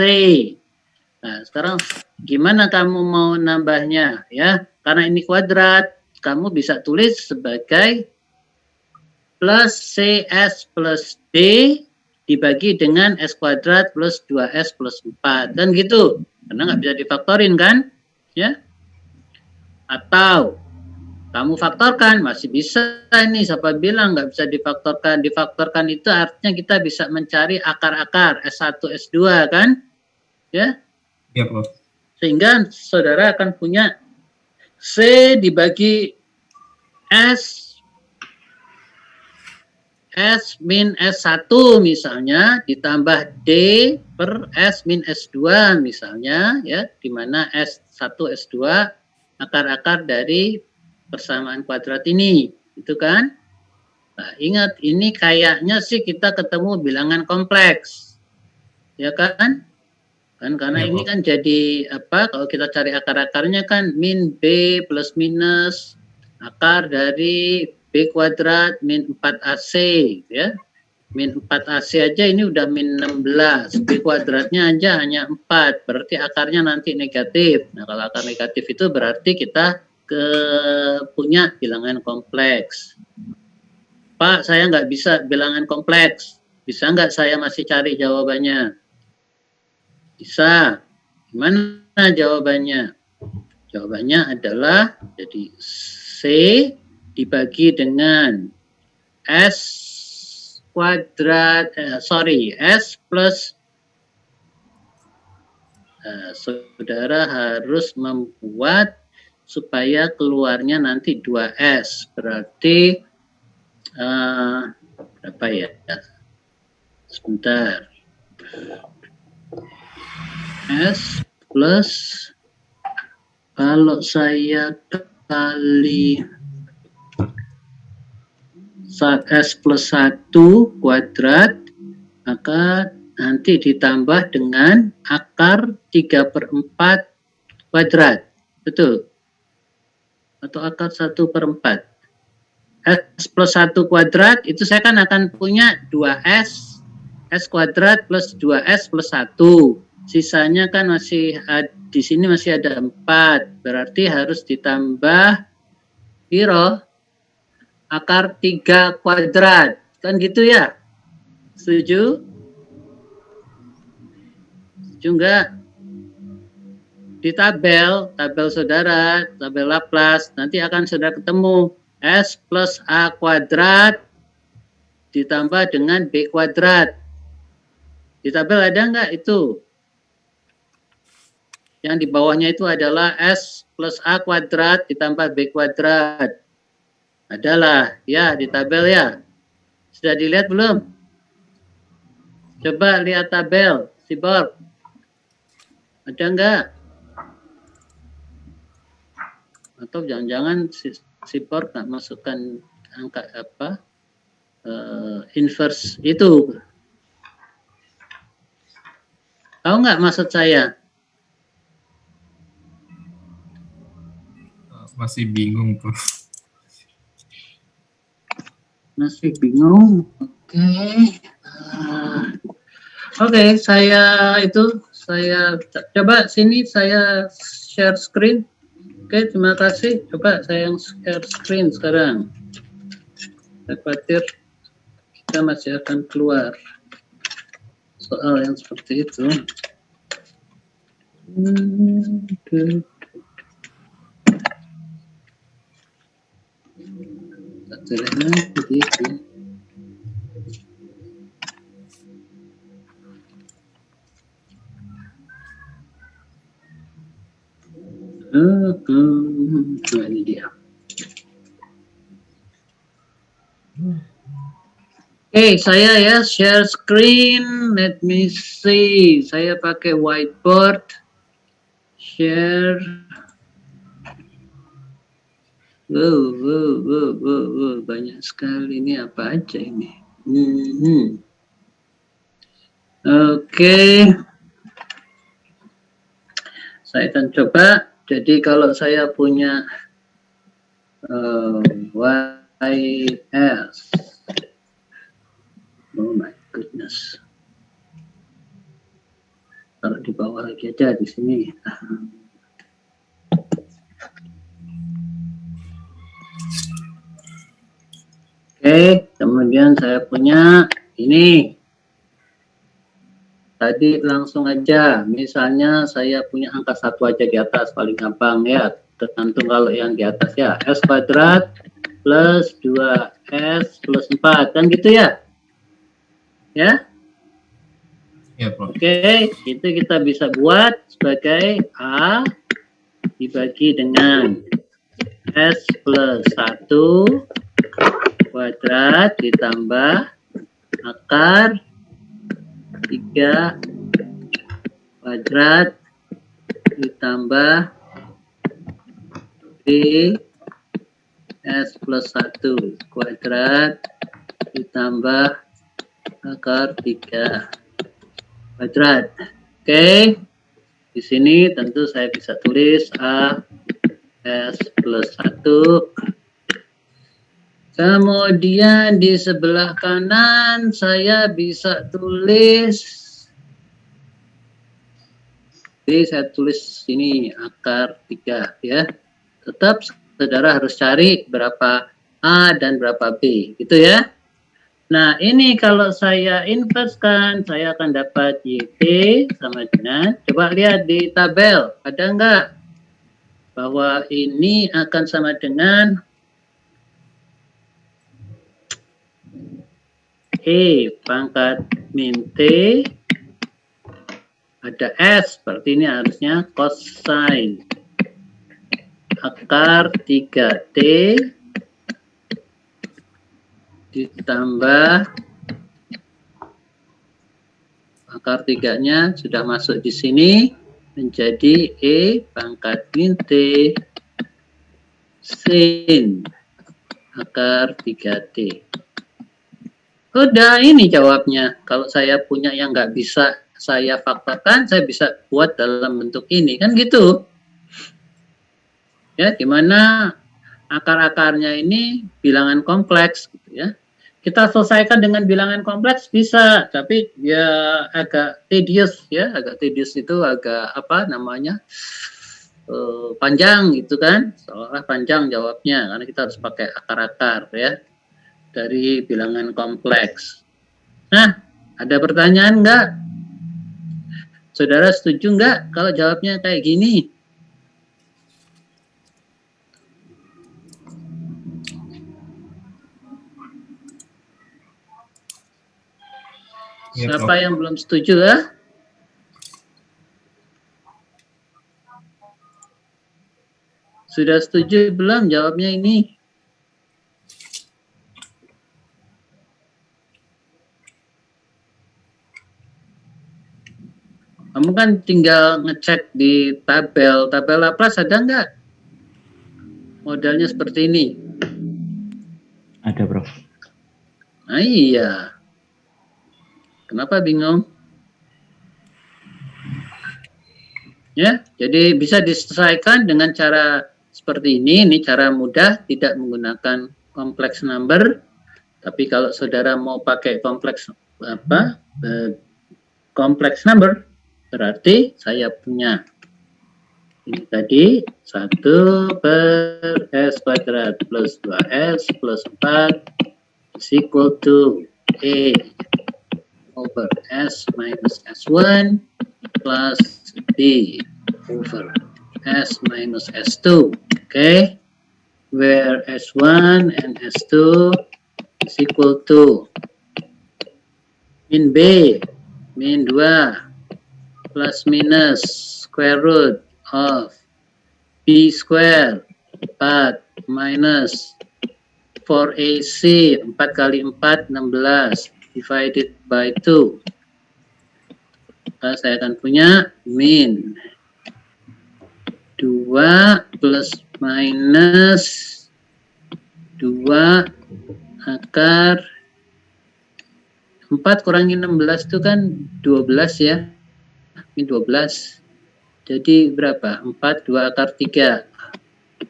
Nah, sekarang gimana kamu mau nambahnya ya? Karena ini kuadrat, kamu bisa tulis sebagai plus CS plus D dibagi dengan S kuadrat plus 2S plus 4. Dan gitu. Karena nggak bisa difaktorin kan? Ya. Atau kamu faktorkan, masih bisa nih. Siapa bilang nggak bisa difaktorkan? Difaktorkan itu artinya kita bisa mencari akar-akar S1, S2 kan? Ya. Ya, Prof. Sehingga saudara akan punya C dibagi S S min S1 misalnya ditambah D per S min S2 misalnya, ya, di mana S1, S2 akar-akar dari persamaan kuadrat ini, itu kan? Nah, ingat, ini kayaknya sih kita ketemu bilangan kompleks, ya kan? Kan karena Ya, ini kan jadi apa, kalau kita cari akar-akarnya kan min B plus minus akar dari B kuadrat min 4AC, ya. Min 4AC aja ini udah min 16, B kuadratnya aja hanya 4, berarti akarnya nanti negatif. Nah, kalau akar negatif itu berarti kita punya bilangan kompleks. Pak, saya nggak bisa bilangan kompleks. Bisa nggak saya masih cari jawabannya? Bisa. Gimana jawabannya? Jawabannya adalah jadi C dibagi dengan S kuadrat, S plus, saudara harus membuat supaya keluarnya nanti 2S, berarti berapa ya? Sebentar. S plus, kalau saya kali S plus 1 kuadrat, maka nanti ditambah dengan akar 3/4 kuadrat. Betul? Atau akar 1/4. S plus 1 kuadrat, itu saya kan akan punya 2S, S kuadrat plus 2S plus 1. Sisanya kan masih di sini masih ada 4. Berarti harus ditambah piro? Akar 3 kuadrat. Kan gitu ya? Setuju? Setuju enggak? Di tabel saudara, tabel Laplace, nanti akan saudara ketemu S plus A kuadrat ditambah dengan B kuadrat. Di tabel ada enggak itu? Yang di bawahnya itu adalah S plus A kuadrat ditambah B kuadrat. Adalah, ya, di tabel ya. Sudah dilihat belum? Coba lihat tabel, Sibor. Ada enggak? Atau jangan-jangan Sibor nggak masukkan angka apa? Inverse itu. Tahu nggak maksud saya? Masih bingung, Prof. Masih bingung. Oke, saya coba sini saya share screen. Oke, terima kasih. Coba saya yang share screen sekarang. Saya khawatir kita masih akan keluar soal yang seperti itu. Nah, ini dia. Oke, saya ya share screen. Let me see. Saya pakai whiteboard. Share. Wow, banyak sekali. Ini apa aja ini? Oke. Saya akan coba. Jadi kalau saya punya YS, oh my goodness. Taruh di bawah lagi aja di sini. Oke, kemudian saya punya ini. Tadi langsung aja, misalnya saya punya angka 1 aja di atas, paling gampang ya, tergantung kalau yang di atas ya, S kuadrat plus 2S plus 4, kan gitu ya? Ya? Ya, Prof. Oke, itu kita bisa buat sebagai A dibagi dengan S plus 1 kuadrat kuadrat ditambah akar 3 kuadrat ditambah B S plus 1 kuadrat ditambah akar 3 kuadrat. Oke. Di sini tentu saya bisa tulis A S plus 1. Kemudian di sebelah kanan saya bisa tulis B, saya tulis sini akar 3 ya. Tetap saudara harus cari berapa A dan berapa B, gitu ya. Nah, ini kalau saya inverskan, saya akan dapat YT sama dengan, coba lihat di tabel, ada enggak? Bahwa ini akan sama dengan E pangkat min T, ada S, berarti ini harusnya cosine akar 3T ditambah akar 3-nya sudah masuk di sini menjadi E pangkat min T sin akar 3T. Udah, ini jawabnya. Kalau saya punya yang nggak bisa saya faktakan, saya bisa buat dalam bentuk ini, kan gitu. Ya, dimana akar-akarnya ini bilangan kompleks, gitu ya. Kita selesaikan dengan bilangan kompleks bisa, tapi ya agak tedious ya, agak tedious itu agak apa namanya panjang gitu kan, seolah panjang jawabnya karena kita harus pakai akar-akar ya dari bilangan kompleks. Nah, ada pertanyaan nggak? Saudara setuju nggak kalau jawabnya kayak gini? Ya, Siapa yang belum setuju ya? Sudah setuju belum jawabnya ini? Kamu kan tinggal ngecek di tabel Laplace ada nggak? Modelnya seperti ini. Ada, Prof. Nah, iya. Kenapa bingung? Ya, jadi bisa diselesaikan dengan cara seperti ini. Ini cara mudah, tidak menggunakan kompleks number. Tapi kalau saudara mau pakai kompleks kompleks number, berarti saya punya ini tadi 1 per S kuadrat plus 2S plus 4 is equal to A over S minus S1 plus B over S minus S2. Okay, where S1 and S2 is equal to min B, min 2 plus minus square root of B square 4 minus 4AC 4 kali 4 16 divided by 2. Maka saya akan punya min 2 plus minus 2 akar 4 kurangi 16 itu kan 12 ya. Min 12. Jadi berapa? 4, 2 akar 3.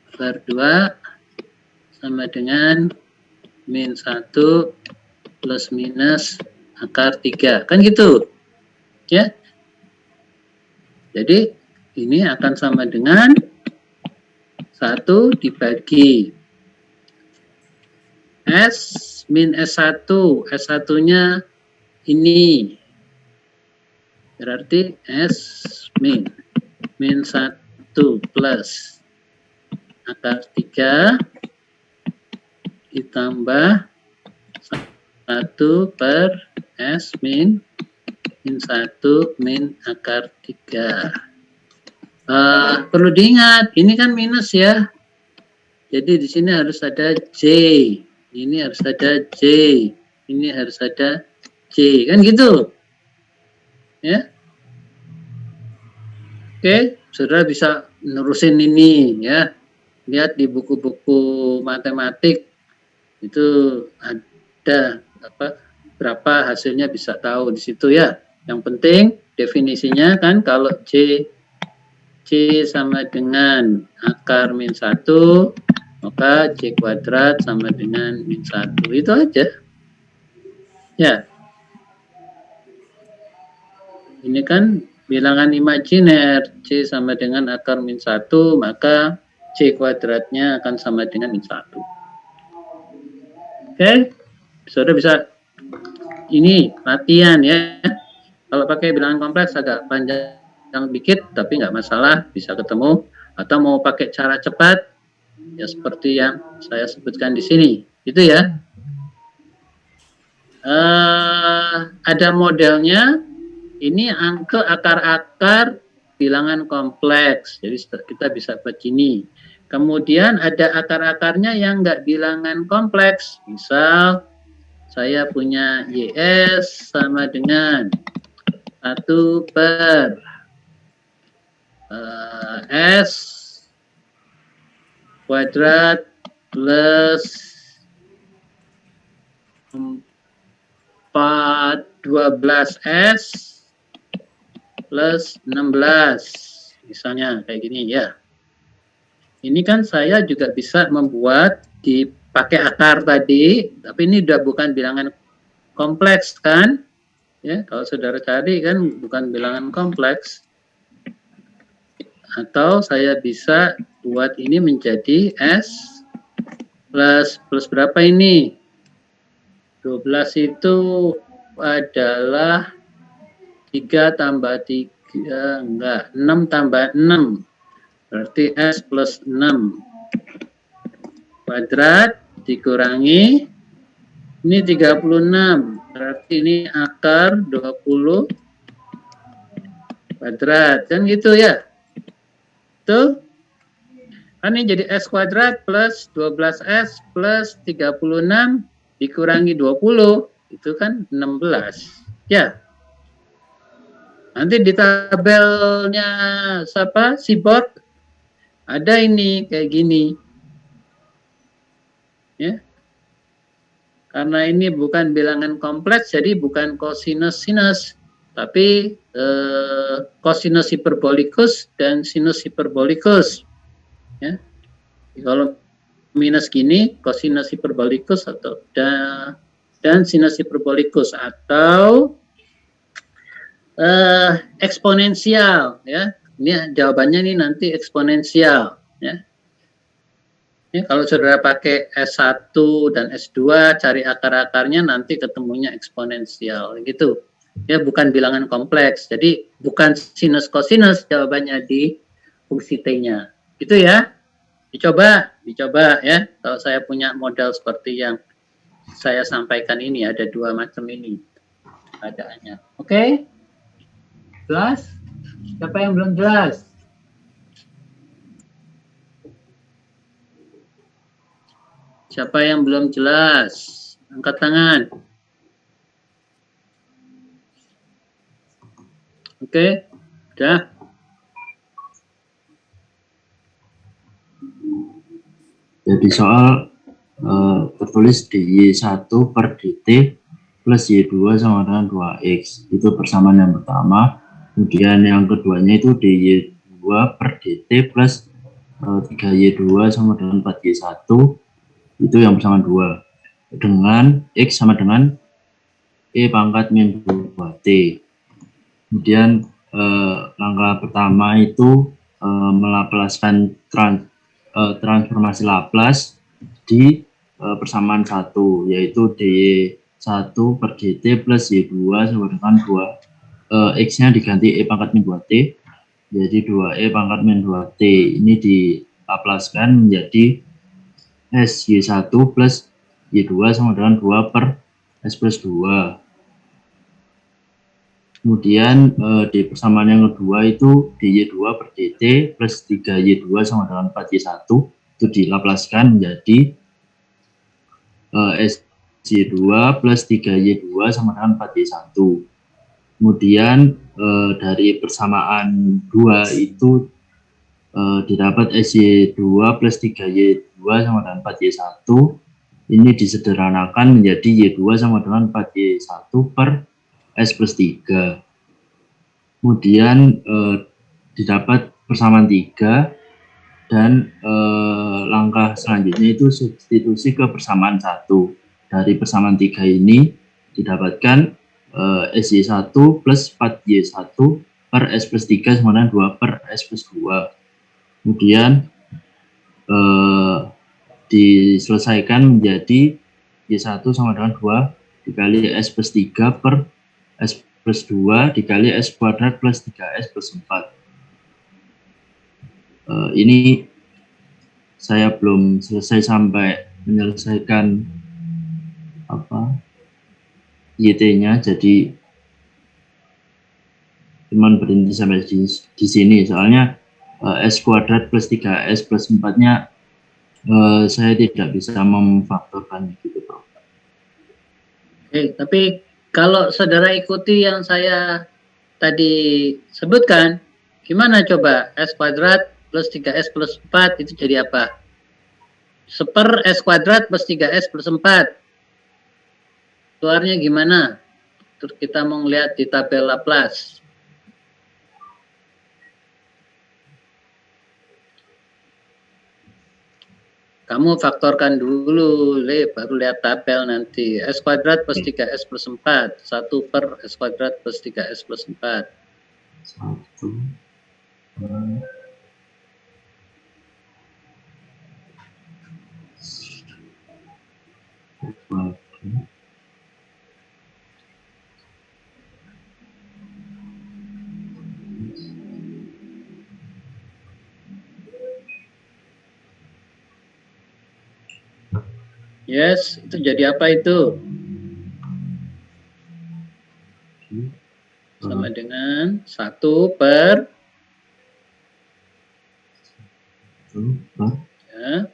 Akar 2 sama dengan min 1 plus minus akar 3. Kan gitu. Ya. Jadi ini akan sama dengan 1 dibagi S min S1. S1-nya ini. Berarti S min 1 plus akar 3 ditambah 1 per S min 1 min akar 3. Perlu diingat, ini kan minus ya. Jadi di sini harus ada J. ini harus ada J, ini harus ada J, kan gitu. Ya. Oke, saudara bisa nerusin ini ya. Lihat di buku-buku matematik itu ada berapa hasilnya bisa tahu di situ ya. Yang penting definisinya kan kalau J sama dengan akar min 1, maka J kuadrat sama dengan min 1. Itu aja. Ya. Ini kan bilangan imajiner, J sama dengan akar min 1, maka J kuadratnya akan sama dengan min 1. Oke, saudara bisa ini latihan ya. Kalau pakai bilangan kompleks agak panjang dikit, tapi nggak masalah, bisa ketemu. Atau mau pakai cara cepat, ya seperti yang saya sebutkan di sini, itu ya. Ada modelnya. Ini angka akar-akar bilangan kompleks. Jadi kita bisa begini. Kemudian ada akar-akarnya yang nggak bilangan kompleks. Misal saya punya YS sama dengan 1 per S kuadrat plus 12S plus 16, misalnya kayak gini ya. Ini kan saya juga bisa membuat dipakai akar tadi, tapi ini udah bukan bilangan kompleks kan? Ya, kalau saudara cari kan bukan bilangan kompleks. Atau saya bisa buat ini menjadi S plus berapa ini? 12 itu adalah 3 tambah 3, enggak, 6 tambah 6, berarti S plus 6 kuadrat dikurangi, ini 36, berarti ini akar 20 kuadrat, kan gitu ya. Tuh, kan ini jadi S kuadrat plus 12S plus 36 dikurangi 20, itu kan 16, ya. Nanti di tabelnya Seaboard ada ini kayak gini. Ya. Karena ini bukan bilangan kompleks, jadi bukan kosinus sinus, tapi kosinus hiperbolikus dan sinus hiperbolikus. Ya. Kalau minus gini, kosinus hiperbolikus atau dan sinus hiperbolikus atau eksponensial ya. Ini jawabannya nih nanti eksponensial ya. Ini kalau saudara pakai S1 dan S2 cari akar-akarnya nanti ketemunya eksponensial gitu. Ya bukan bilangan kompleks. Jadi bukan sinus kosinus jawabannya di fungsi T-nya. Gitu ya. Dicoba ya. Kalau saya punya model seperti yang saya sampaikan ini ada 2 macam ini keadaannya. Oke? Jelas? Siapa yang belum jelas? Siapa yang belum jelas? Angkat tangan. Oke? Udah? Jadi soal tertulis DY1 per DT plus Y2 sama dengan 2X. Itu persamaan yang pertama. Kemudian yang keduanya itu DY2 per DT plus 3Y2 sama dengan 4Y1. Itu yang persamaan 2. Dengan X sama dengan E pangkat min 2T. Kemudian langkah pertama itu melaplaskan transformasi Laplace di persamaan 1, yaitu DY1 per DT plus Y2 sama dengan 2 X-nya diganti E pangkat min 2T, jadi 2E pangkat min 2T. Ini dilaplaskan menjadi S Y1 plus Y2 sama dengan 2 per S plus 2. Kemudian di persamaan yang kedua itu DY2 per DT plus 3Y2 sama dengan 4Y1, itu dilaplaskan menjadi SY2 plus 3Y2 sama dengan 4Y1. Kemudian dari persamaan 2 itu didapat SY2 plus 3Y2 sama dengan 4Y1. Ini disederhanakan menjadi Y2 sama dengan 4Y1 per S plus 3. Kemudian didapat persamaan 3 dan langkah selanjutnya itu substitusi ke persamaan 1. Dari persamaan 3 ini didapatkan SY1 plus 4Y1 per S plus 3 sama dengan 2 per S plus 2. Kemudian diselesaikan menjadi Y1 sama dengan 2 dikali S plus 3 per S plus 2 dikali S kuadrat plus 3S plus 4. Ini saya belum selesai sampai menyelesaikan YT-nya, jadi cuman berhenti sampai di sini soalnya S kuadrat plus 3S plus 4-nya saya tidak bisa memfaktorkan gitu, Bro. Oke, tapi kalau saudara ikuti yang saya tadi sebutkan, gimana coba? S kuadrat plus 3S plus 4 itu jadi apa? Seper S kuadrat plus 3S plus 4. Keluarnya gimana? Terus kita mau lihat di tabel Laplace. Kamu faktorkan dulu, baru lihat tabel nanti. S kuadrat plus 3S plus 4. 1 per S kuadrat plus 3S plus 4. 1 Yes, itu jadi apa itu? Sama dengan 1 per ya,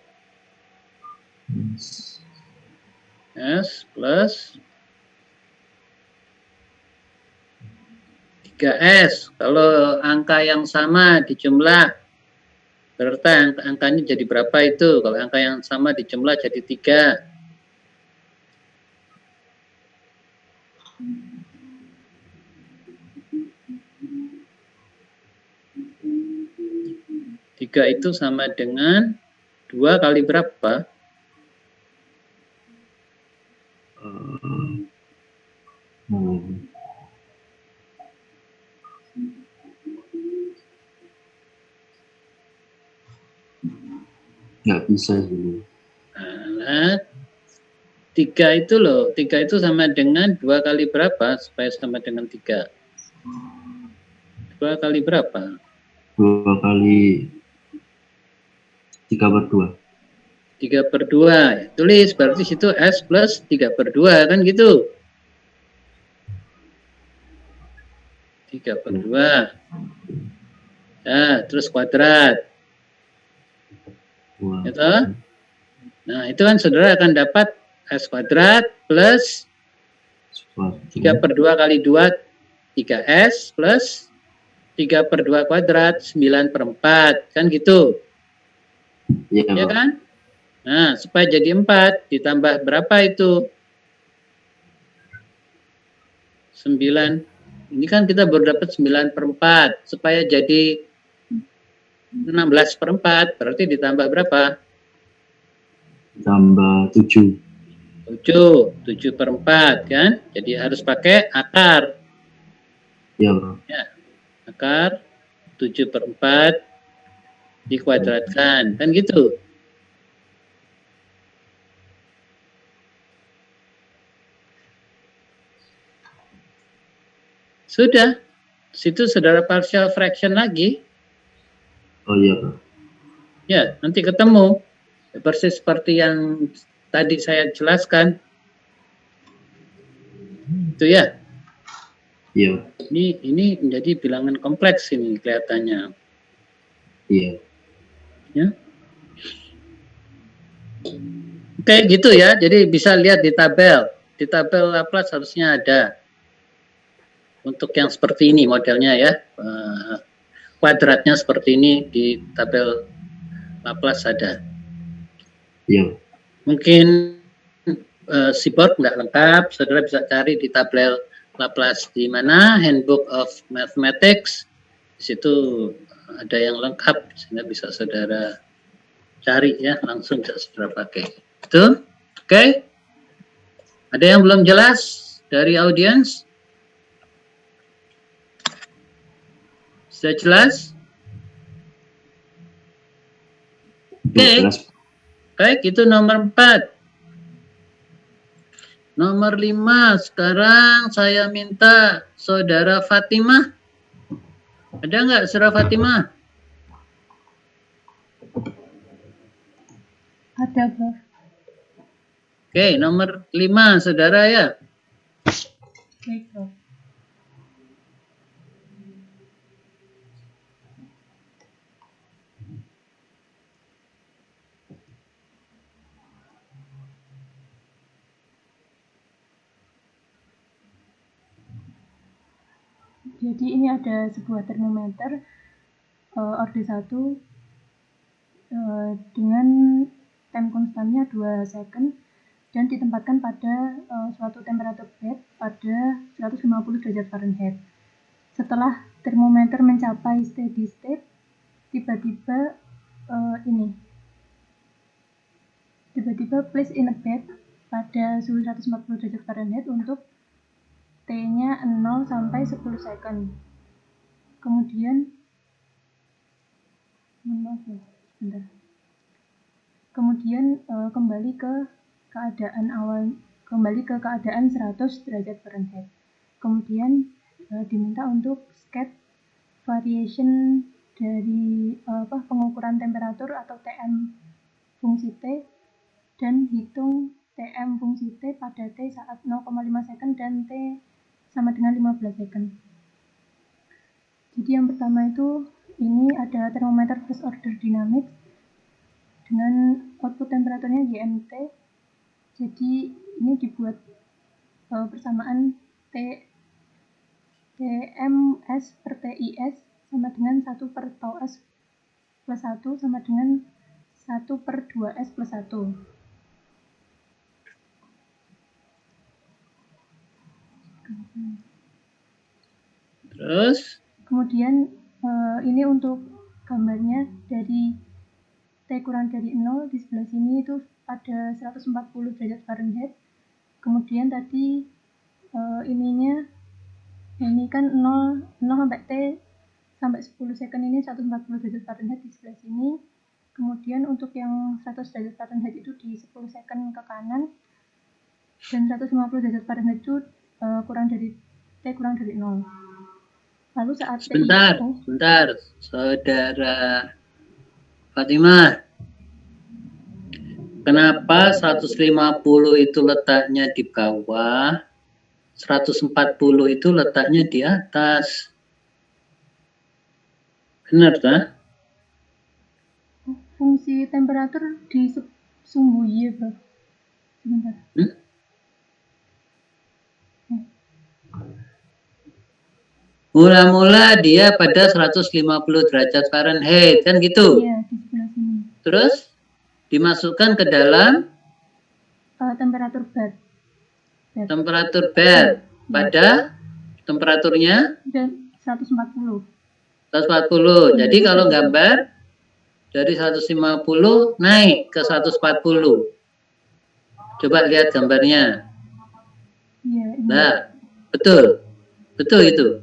S plus 3S. Kalau angka yang sama dijumlah, berarti angkanya jadi berapa itu? Kalau angka yang sama dijumlah jadi 3. Tiga itu sama dengan 2 kali berapa? Nggak bisa dulu. Nah, 3 itu loh, 3 itu sama dengan 2 kali berapa supaya sama dengan 3? 2 kali berapa? 2 kali 3 per 2. 3 per 2. Tulis, berarti situ S plus 3 per 2, kan gitu? 3 per 2. Nah, terus kuadrat. Gitu? Nah, itu kan saudara akan dapat S kuadrat plus 3 per 2 kali 2, 3S plus 3 per 2 kuadrat, 9 per 4. Kan gitu? Ya kan? Nah, supaya jadi 4, ditambah berapa itu? 9. Ini kan kita baru dapat 9 per 4. Supaya jadi 16 per 4, berarti ditambah berapa? Tambah 7. 7 per 4 kan? Jadi harus pakai akar. Ya, Bro. Ya, akar 7 per 4 dikuadratkan, kan gitu. Sudah, situ saudara partial fraction lagi. Oh iya, Bro. Ya, nanti ketemu. Persis seperti yang tadi saya jelaskan. Itu ya. Iya. Ini menjadi bilangan kompleks ini kelihatannya. Iya. Ya. Oke, gitu ya. Jadi bisa lihat di tabel. Di tabel Laplace harusnya ada. Untuk yang seperti ini modelnya ya. Kuadratnya seperti ini di tabel Laplace ada. Iya. Mungkin Seaboard nggak lengkap, saudara bisa cari di tabel Laplace di mana, Handbook of Mathematics, di situ ada yang lengkap, sehingga bisa saudara cari ya, langsung bisa saudara pakai. Itu, oke? Ada yang belum jelas dari audiens? Sudah jelas? Oke. Baik, itu nomor 4. Nomor 5, sekarang saya minta saudara Fatimah. Ada nggak saudara Fatimah? Ada, Prof. Oke, nomor 5, saudara ya. Baik, Prof. Jadi ini ada sebuah termometer orde 1 dengan time konstannya 2 second dan ditempatkan pada suatu temperatur bed pada 150 derajat Fahrenheit. Setelah termometer mencapai steady state, tiba-tiba place in a bed pada suhu 140 derajat Fahrenheit untuk T-nya 0 sampai 10 second. Kemudian kembali ke keadaan 100 derajat Fahrenheit. Kemudian diminta untuk sketch variation dari pengukuran temperatur atau TM fungsi T dan hitung TM fungsi T pada T saat 0,5 second dan T sama dengan 15 second. Jadi yang pertama itu ini ada termometer first order dynamics dengan output temperaturnya YMT. Jadi ini dibuat persamaan TMS per TIS sama dengan 1 per tau S plus 1 sama dengan 1 per 2S plus 1. Terus? Kemudian ini untuk gambarnya dari T kurang dari 0 di sebelah sini itu pada 140 derajat Fahrenheit. Kemudian tadi ini kan 0 sampai T sampai 10 second ini 140 derajat Fahrenheit di sebelah sini. Kemudian untuk yang 100 derajat Fahrenheit itu di 10 second ke kanan dan 150 derajat Fahrenheit itu T kurang dari 0. Lalu saat Sebentar, saudara Fatimah. Kenapa 150 itu letaknya di bawah, 140 itu letaknya di atas? Benar, tak? Fungsi temperatur disembunyi, Bro. Sebentar. Mula-mula dia pada 150 derajat Fahrenheit, kan gitu? Iya, di sebelah sini. Terus dimasukkan ke dalam temperatur bed. Temperatur bed pada temperaturnya dan 140. 140. Jadi kalau gambar dari 150 naik ke 140. Coba lihat gambarnya. Iya, ini. Nah, betul. Betul itu.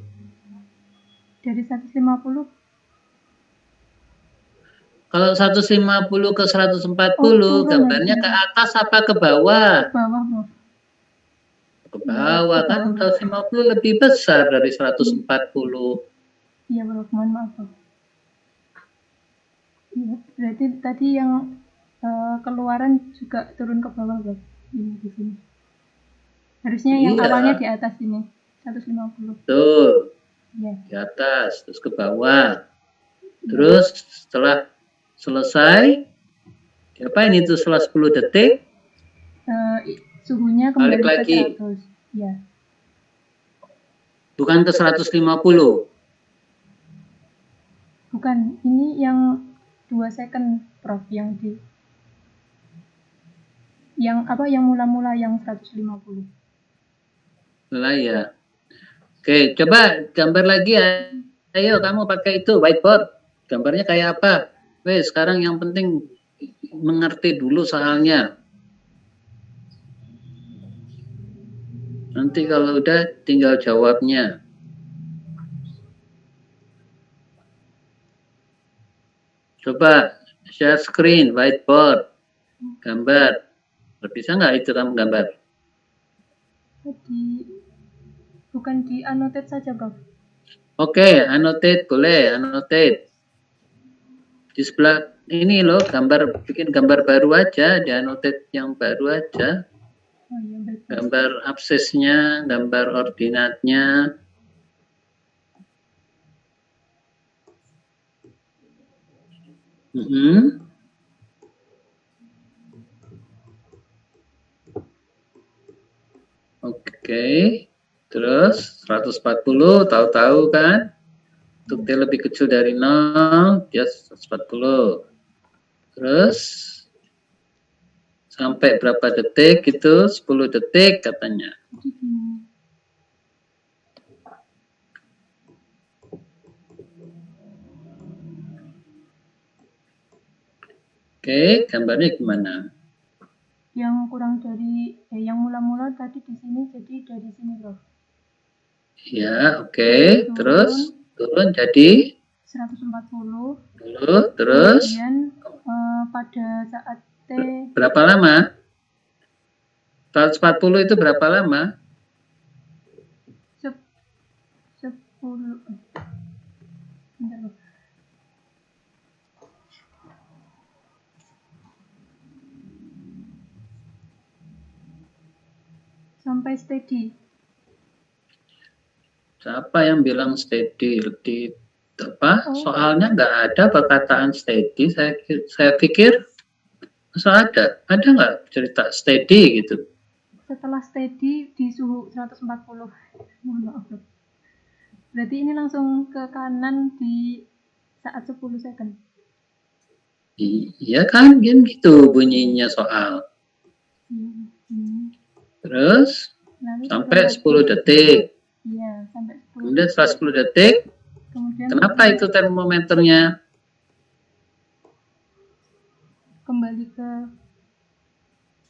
Dari 150. Kalau 150 ke 140, gambarnya ke atas apa ke bawah? Ke bawah, Bro. Ke bawah, kan 150 lebih besar dari 140. Iya, Bro, mohon maaf, Bro. Iya, berarti tadi yang keluaran juga turun ke bawah, Bro. Ini di sini. Harusnya yang awalnya di atas ini, 150. Tuh. Iya. Di atas, terus ke bawah. Terus setelah selesai, diapain itu setelah 10 detik? suhunya Balik kembali lagi. ke 100. Ya. Bukan ke 150. Bukan, ini yang 2 second, Prof, yang yang mula-mula yang 150. Lah ya. Oke, coba gambar lagi ya. Ayo kamu pakai itu whiteboard. Gambarnya kayak apa? Wes, sekarang yang penting mengerti dulu soalnya. Nanti kalau udah tinggal jawabnya. Coba share screen, whiteboard, gambar. Bisa nggak itu kamu gambar? Bukan di annotate saja, Prof. Oke, annotate boleh, annotate. Di sebelah ini loh, bikin gambar baru aja, di annotate yang baru aja. Oh, iya, baik. Gambar absesnya, gambar ordinatnya. Oke, terus 140 tahu-tahu kan? Untuk T lebih kecil dari 0, dia 140. Terus sampai berapa detik itu? 10 detik katanya. Oke, gambarnya gimana? Yang kurang dari yang mula-mula tadi di sini, jadi dari sini, Prof. Ya, oke. Terus turun jadi 140. Terus Kemudian pada saat T berapa lama? 140 itu berapa lama? 10. Bentar, Prof. Sampai steady. Siapa yang bilang steady? Di apa? Soalnya nggak ada perkataan steady. Saya pikir masa ada nggak cerita steady gitu? Setelah steady di suhu 140. Mohon maaf, Prof. Berarti ini langsung ke kanan di saat 10 second. Iya kan, gitu bunyinya soal. Terus sampai 10 detik. Iya, sampai 10. Kemudian setelah 10 detik, kenapa itu termometernya kembali ke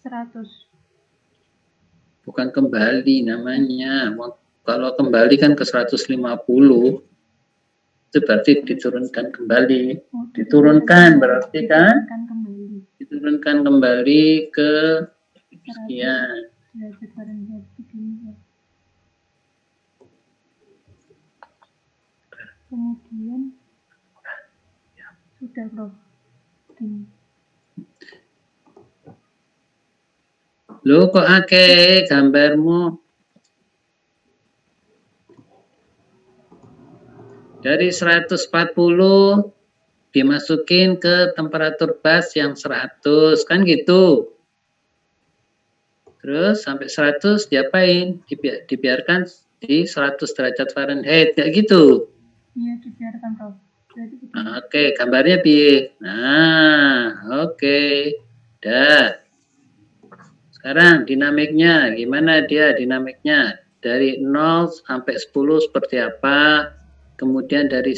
100? Bukan kembali namanya. Kalau kembali kan ke 150, itu berarti diturunkan kembali. Diturunkan berarti kan? Diturunkan kembali ke sekian. Kemudian sudah, Prof. Loh kok akeh gambarmu? Dari 140 dimasukin ke temperatur bas yang 100 kan gitu. Terus sampai 100 diapain? Dibiarkan di 100 derajat Fahrenheit kayak gitu. Iya, dibiarkan, Prof. Oke, gambarnya piye? Nah, oke. Dah. Sekarang dinamiknya, gimana dia dinamiknya? Dari 0 sampai 10 seperti apa? Kemudian dari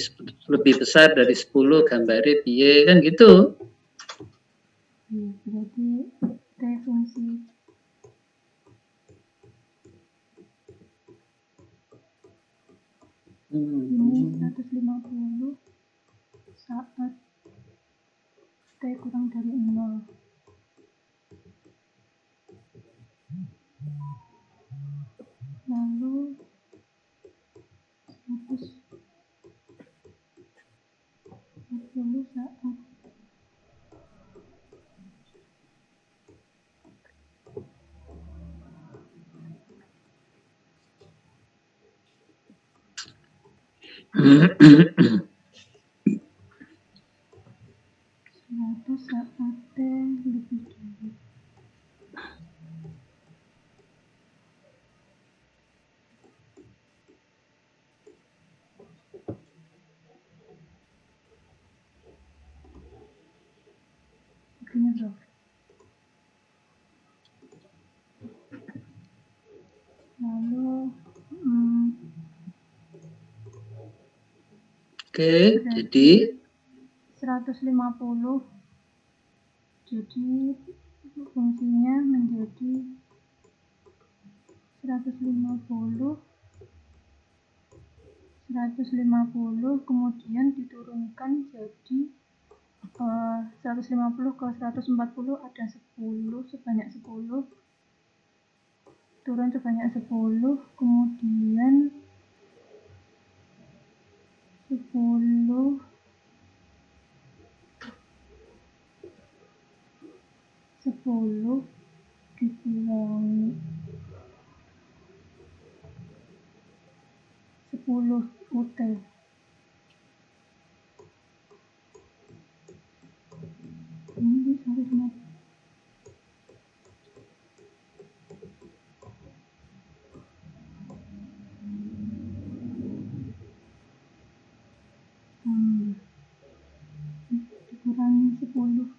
lebih besar dari 10 gambarnya piye, kan gitu. Berarti T fungsi ini 150 saat T kurang dari 0. Lalu 140 saat saat T lebih dari ini bro. Lalu Oke, jadi 150, jadi fungsinya menjadi 150 kemudian diturunkan jadi 150 ke 140 ada 10 sebanyak 10 turun sebanyak 10 kemudian 10 dikurangi 10 UT. Ini harusnya dikurangi 10.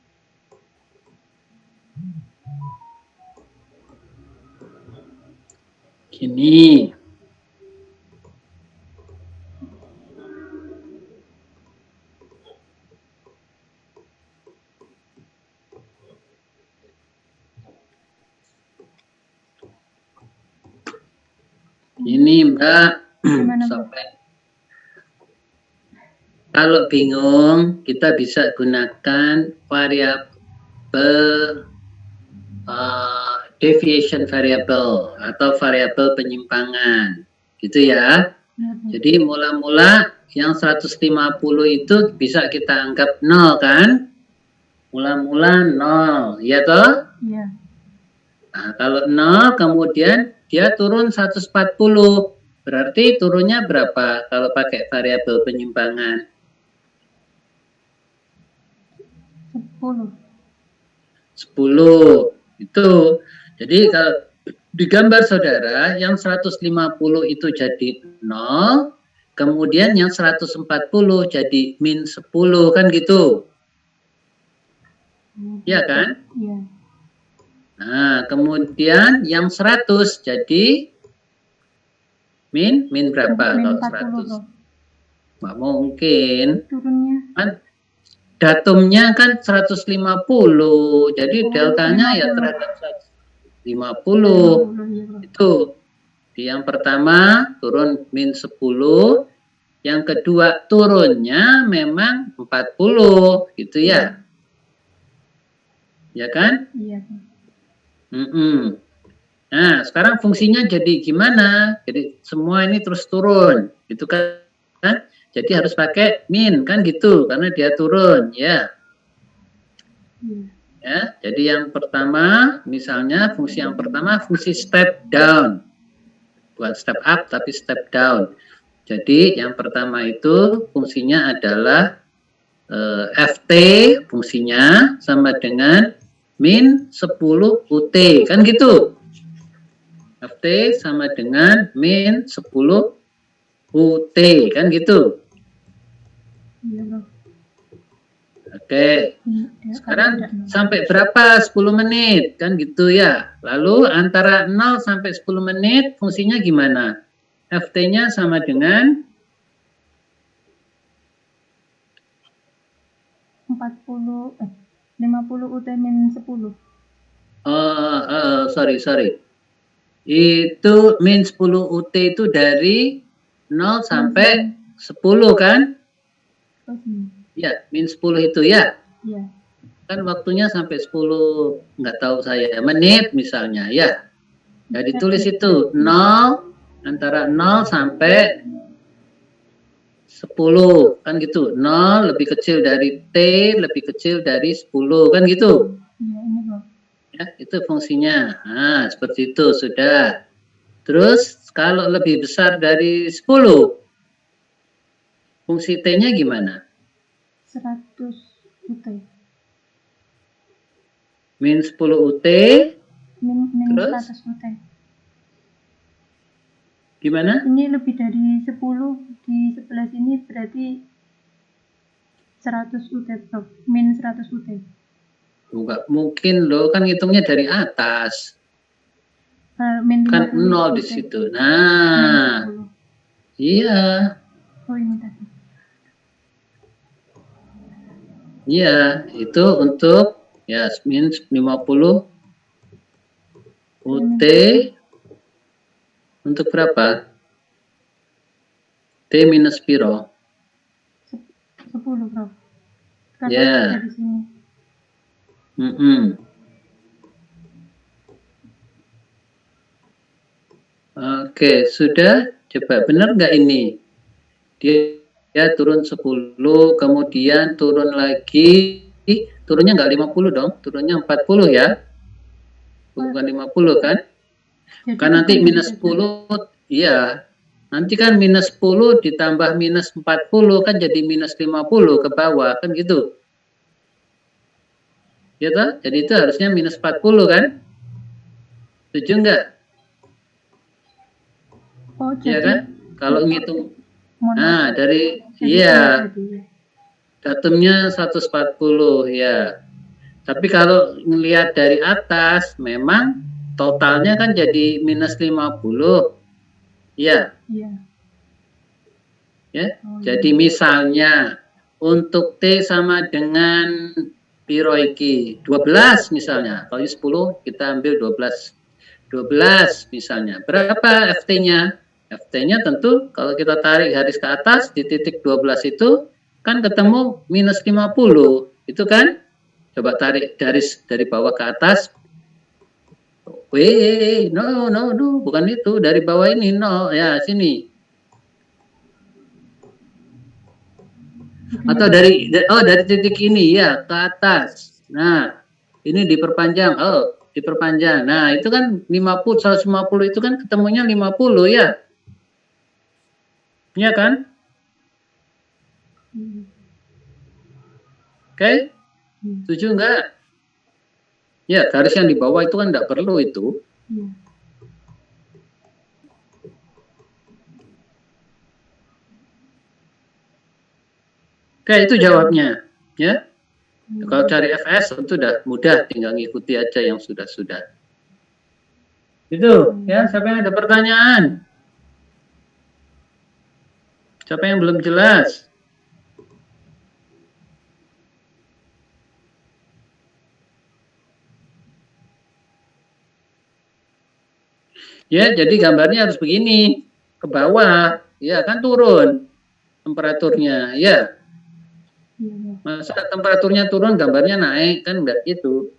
gini. Ini Mbak, sampai kalau bingung kita bisa gunakan variabel deviation variable atau variabel penyimpangan, gitu ya. Jadi mula-mula yang 150 itu bisa kita anggap 0 kan? Mula-mula 0, ya toh? Iya. Nah, kalau 0 kemudian dia turun 140. Berarti turunnya berapa kalau pakai variabel penyimpangan? 10. 10. Itu. Jadi kalau di gambar saudara yang 150 itu jadi 0, kemudian yang 140 jadi min 10 kan gitu. Iya kan? Iya. Nah, kemudian yang 100 jadi min berapa Min kalau 40, 100? Nggak mungkin. Turunnya. Kan datumnya kan 150. Jadi deltanya 50. ya terhadap 150. Itu. Yang pertama turun min 10. Yang kedua turunnya memang 40 gitu ya. Ya kan? Iya. Nah, sekarang fungsinya jadi gimana? Jadi semua ini terus turun, gitu kan? Jadi harus pakai min kan gitu, karena dia turun, ya. Ya, jadi yang pertama, misalnya fungsi yang pertama fungsi step down, bukan step up tapi step down. Jadi yang pertama itu fungsinya adalah ft, fungsinya sama dengan min 10 UT, kan gitu. Ft sama dengan min 10 UT, kan gitu. Iya, bro. Oke. Sekarang sampai berapa? 10 menit, kan gitu ya. Lalu antara 0 sampai 10 menit fungsinya gimana? Ft-nya sama dengan 50 UT min 10. Sorry. Itu min 10 UT itu dari 0 sampai 10 kan? Ya, min 10 itu ya. Iya. Kan waktunya sampai 10, nggak tahu saya, menit misalnya ya. Ya ditulis itu 0, antara 0 sampai 10, kan gitu. 0 lebih kecil dari T, lebih kecil dari 10, kan gitu. Iya, ini bro. Ya, itu fungsinya. Nah, seperti itu sudah. Terus kalau lebih besar dari 10, fungsi T-nya gimana? 100 UT. Min 10 UT. Min Terus? 100 UT. Gimana? Ini lebih dari 10, di sebelah sini berarti 100 UT, bro. Min 100 UT. Enggak mungkin loh, kan hitungnya dari atas. Min Kan 50 nol di UT. situ. Nah, Min 50. iya. Oh ini tadi. Iya, itu untuk ya min 50 UT untuk berapa? T minus piro? 10 Prof. Karena Ya. ada di sini. Oke, sudah. Coba benar nggak ini? Dia turun 10, kemudian turun lagi. Turunnya nggak 50 dong, turunnya 40 ya. Bukan 50 kan? Jadi Kan nanti bukan minus dari 10, iya. Nanti kan minus 10 ditambah minus 40 kan jadi minus 50 ke bawah, kan gitu. Ya toh? Jadi itu harusnya minus 40 kan? Setuju nggak? Oh, Iya jadi kan? Kalau ngitung, mohon nah maaf. dari, Jadi iya, tadi. datumnya 140 ya. Tapi kalau ngelihat dari atas, memang totalnya kan jadi minus 50. Ya, Iya. ya. Oh, Jadi misalnya untuk T sama dengan piro iki 12 misalnya. Kalau 10 kita ambil 12. 12 misalnya. Berapa FT-nya? FT-nya tentu kalau kita tarik garis ke atas di titik 12 itu kan ketemu minus 50. Itu kan? Coba tarik garis dari bawah ke atas. No, bukan itu. Dari bawah ini, no. Ya, sini. Atau dari titik ini, ya, ke atas. Nah, ini diperpanjang. Oh, diperpanjang. Nah, itu kan 50, 150 itu kan ketemunya 50, ya. Iya kan? Oke? Setuju enggak? Ya, garis yang di bawah itu kan enggak perlu itu. Iya. Oke, itu jawabnya. Ya. Kalau cari FS tentu udah mudah, tinggal ngikuti aja yang sudah-sudah. Itu, ya. Siapa yang ada pertanyaan? Siapa yang belum jelas? Ya, jadi gambarnya harus begini, ke bawah, ya kan turun temperaturnya, ya. Masa temperaturnya turun, gambarnya naik, kan enggak gitu.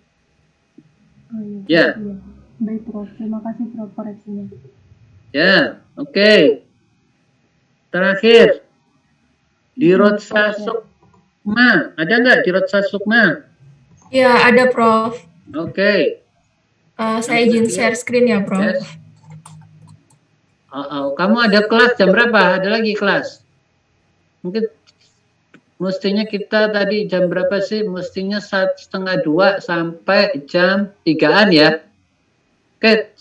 Oh, iya. Ya. Baik Prof, terima kasih Prof koreksinya. Ya, oke. Terakhir, Dirotsa Sukma, ada nggak Dirotsa Sukma? Ya, ada Prof. Oke. Saya izin share screen ya, Prof. Yes. Kamu ada kelas jam berapa? Ada lagi kelas? Mungkin mestinya kita tadi jam berapa sih? Mestinya 1:30 sampai jam 3-an ya. Oke,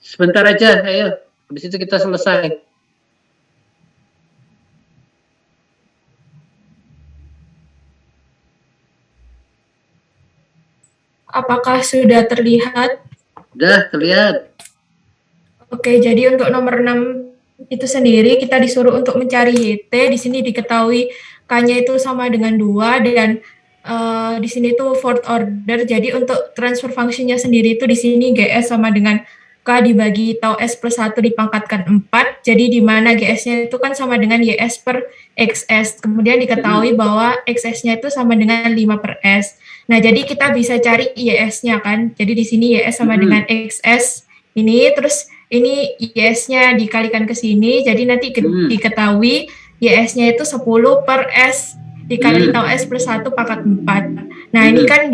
sebentar aja, ayo. Habis itu kita selesai. Apakah sudah terlihat? Sudah terlihat. Oke, jadi untuk nomor 6 itu sendiri kita disuruh untuk mencari YT. Di sini diketahui K-nya itu sama dengan 2 dan di sini itu fourth order. Jadi untuk transfer function-nya sendiri itu di sini GS sama dengan K dibagi tau S plus 1 dipangkatkan 4. Jadi di mana GS-nya itu kan sama dengan YS per XS. Kemudian diketahui bahwa XS-nya itu sama dengan 5 per S. Nah, jadi kita bisa cari YS-nya kan. Jadi di sini YS sama dengan XS ini, terus ini YS-nya dikalikan ke sini, jadi nanti diketahui YS-nya itu 10 per S dikali tau S plus 1 pangkat 4. Nah, ini kan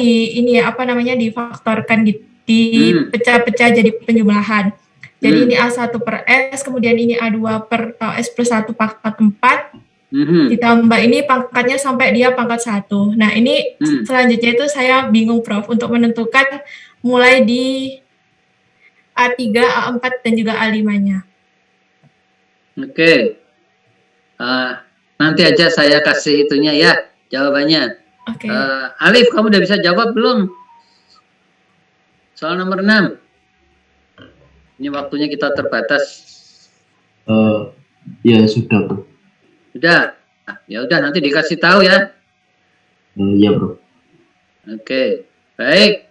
difaktorkan, dipecah-pecah jadi penjumlahan. Jadi ini A1 per S, kemudian ini A2 per tau S plus 1 pangkat 4, ditambah ini pangkatnya sampai dia pangkat 1. Nah, ini selanjutnya itu saya bingung, Prof, untuk menentukan mulai di A3, A4, dan juga A5-nya. Oke. Nanti aja saya kasih itunya ya, jawabannya. Oke. Alif, kamu udah bisa jawab belum? Soal nomor 6. Ini waktunya kita terbatas. Ya sudah bro. Udah. Ya udah, nanti dikasih tahu ya. Iya bro. Oke, baik.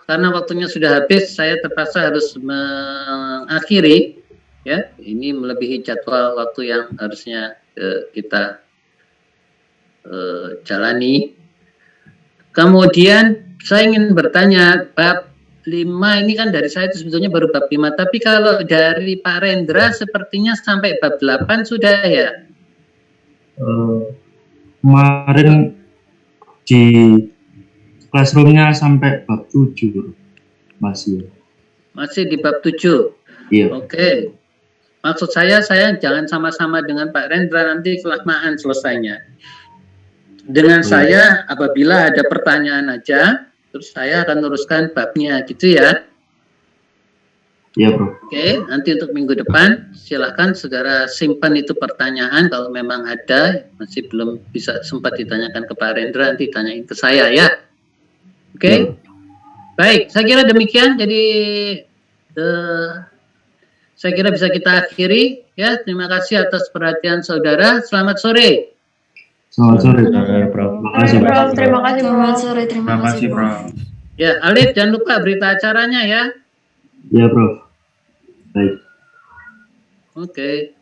Karena waktunya sudah habis, saya terpaksa harus mengakhiri. Ya, ini melebihi jadwal waktu yang harusnya kita jalani. Kemudian saya ingin bertanya, bab 5 ini kan dari saya itu sebetulnya baru bab 5, tapi kalau dari Pak Rendra sepertinya sampai bab 8 sudah ya? Kemarin di classroomnya sampai bab 7 bro. Masih di bab 7. Iya. Oke. Maksud saya jangan sama-sama dengan Pak Rendra, nanti kelamaan selesainya. Dengan saya, apabila ada pertanyaan aja, terus saya akan luruskan babnya, gitu ya. Iya bro. Oke, nanti untuk minggu depan, silakan saudara simpan itu pertanyaan, kalau memang ada, masih belum bisa sempat ditanyakan ke Pak Rendra, nanti tanyain ke saya ya. Oke. Baik, saya kira demikian, jadi saya kira bisa kita akhiri ya. Terima kasih atas perhatian saudara. Selamat sore. Selamat sore. Terima kasih Prof. Terima kasih Prof. Terima kasih, Prof. Ya, Alif jangan lupa berita acaranya ya. Iya Prof. Baik. Oke.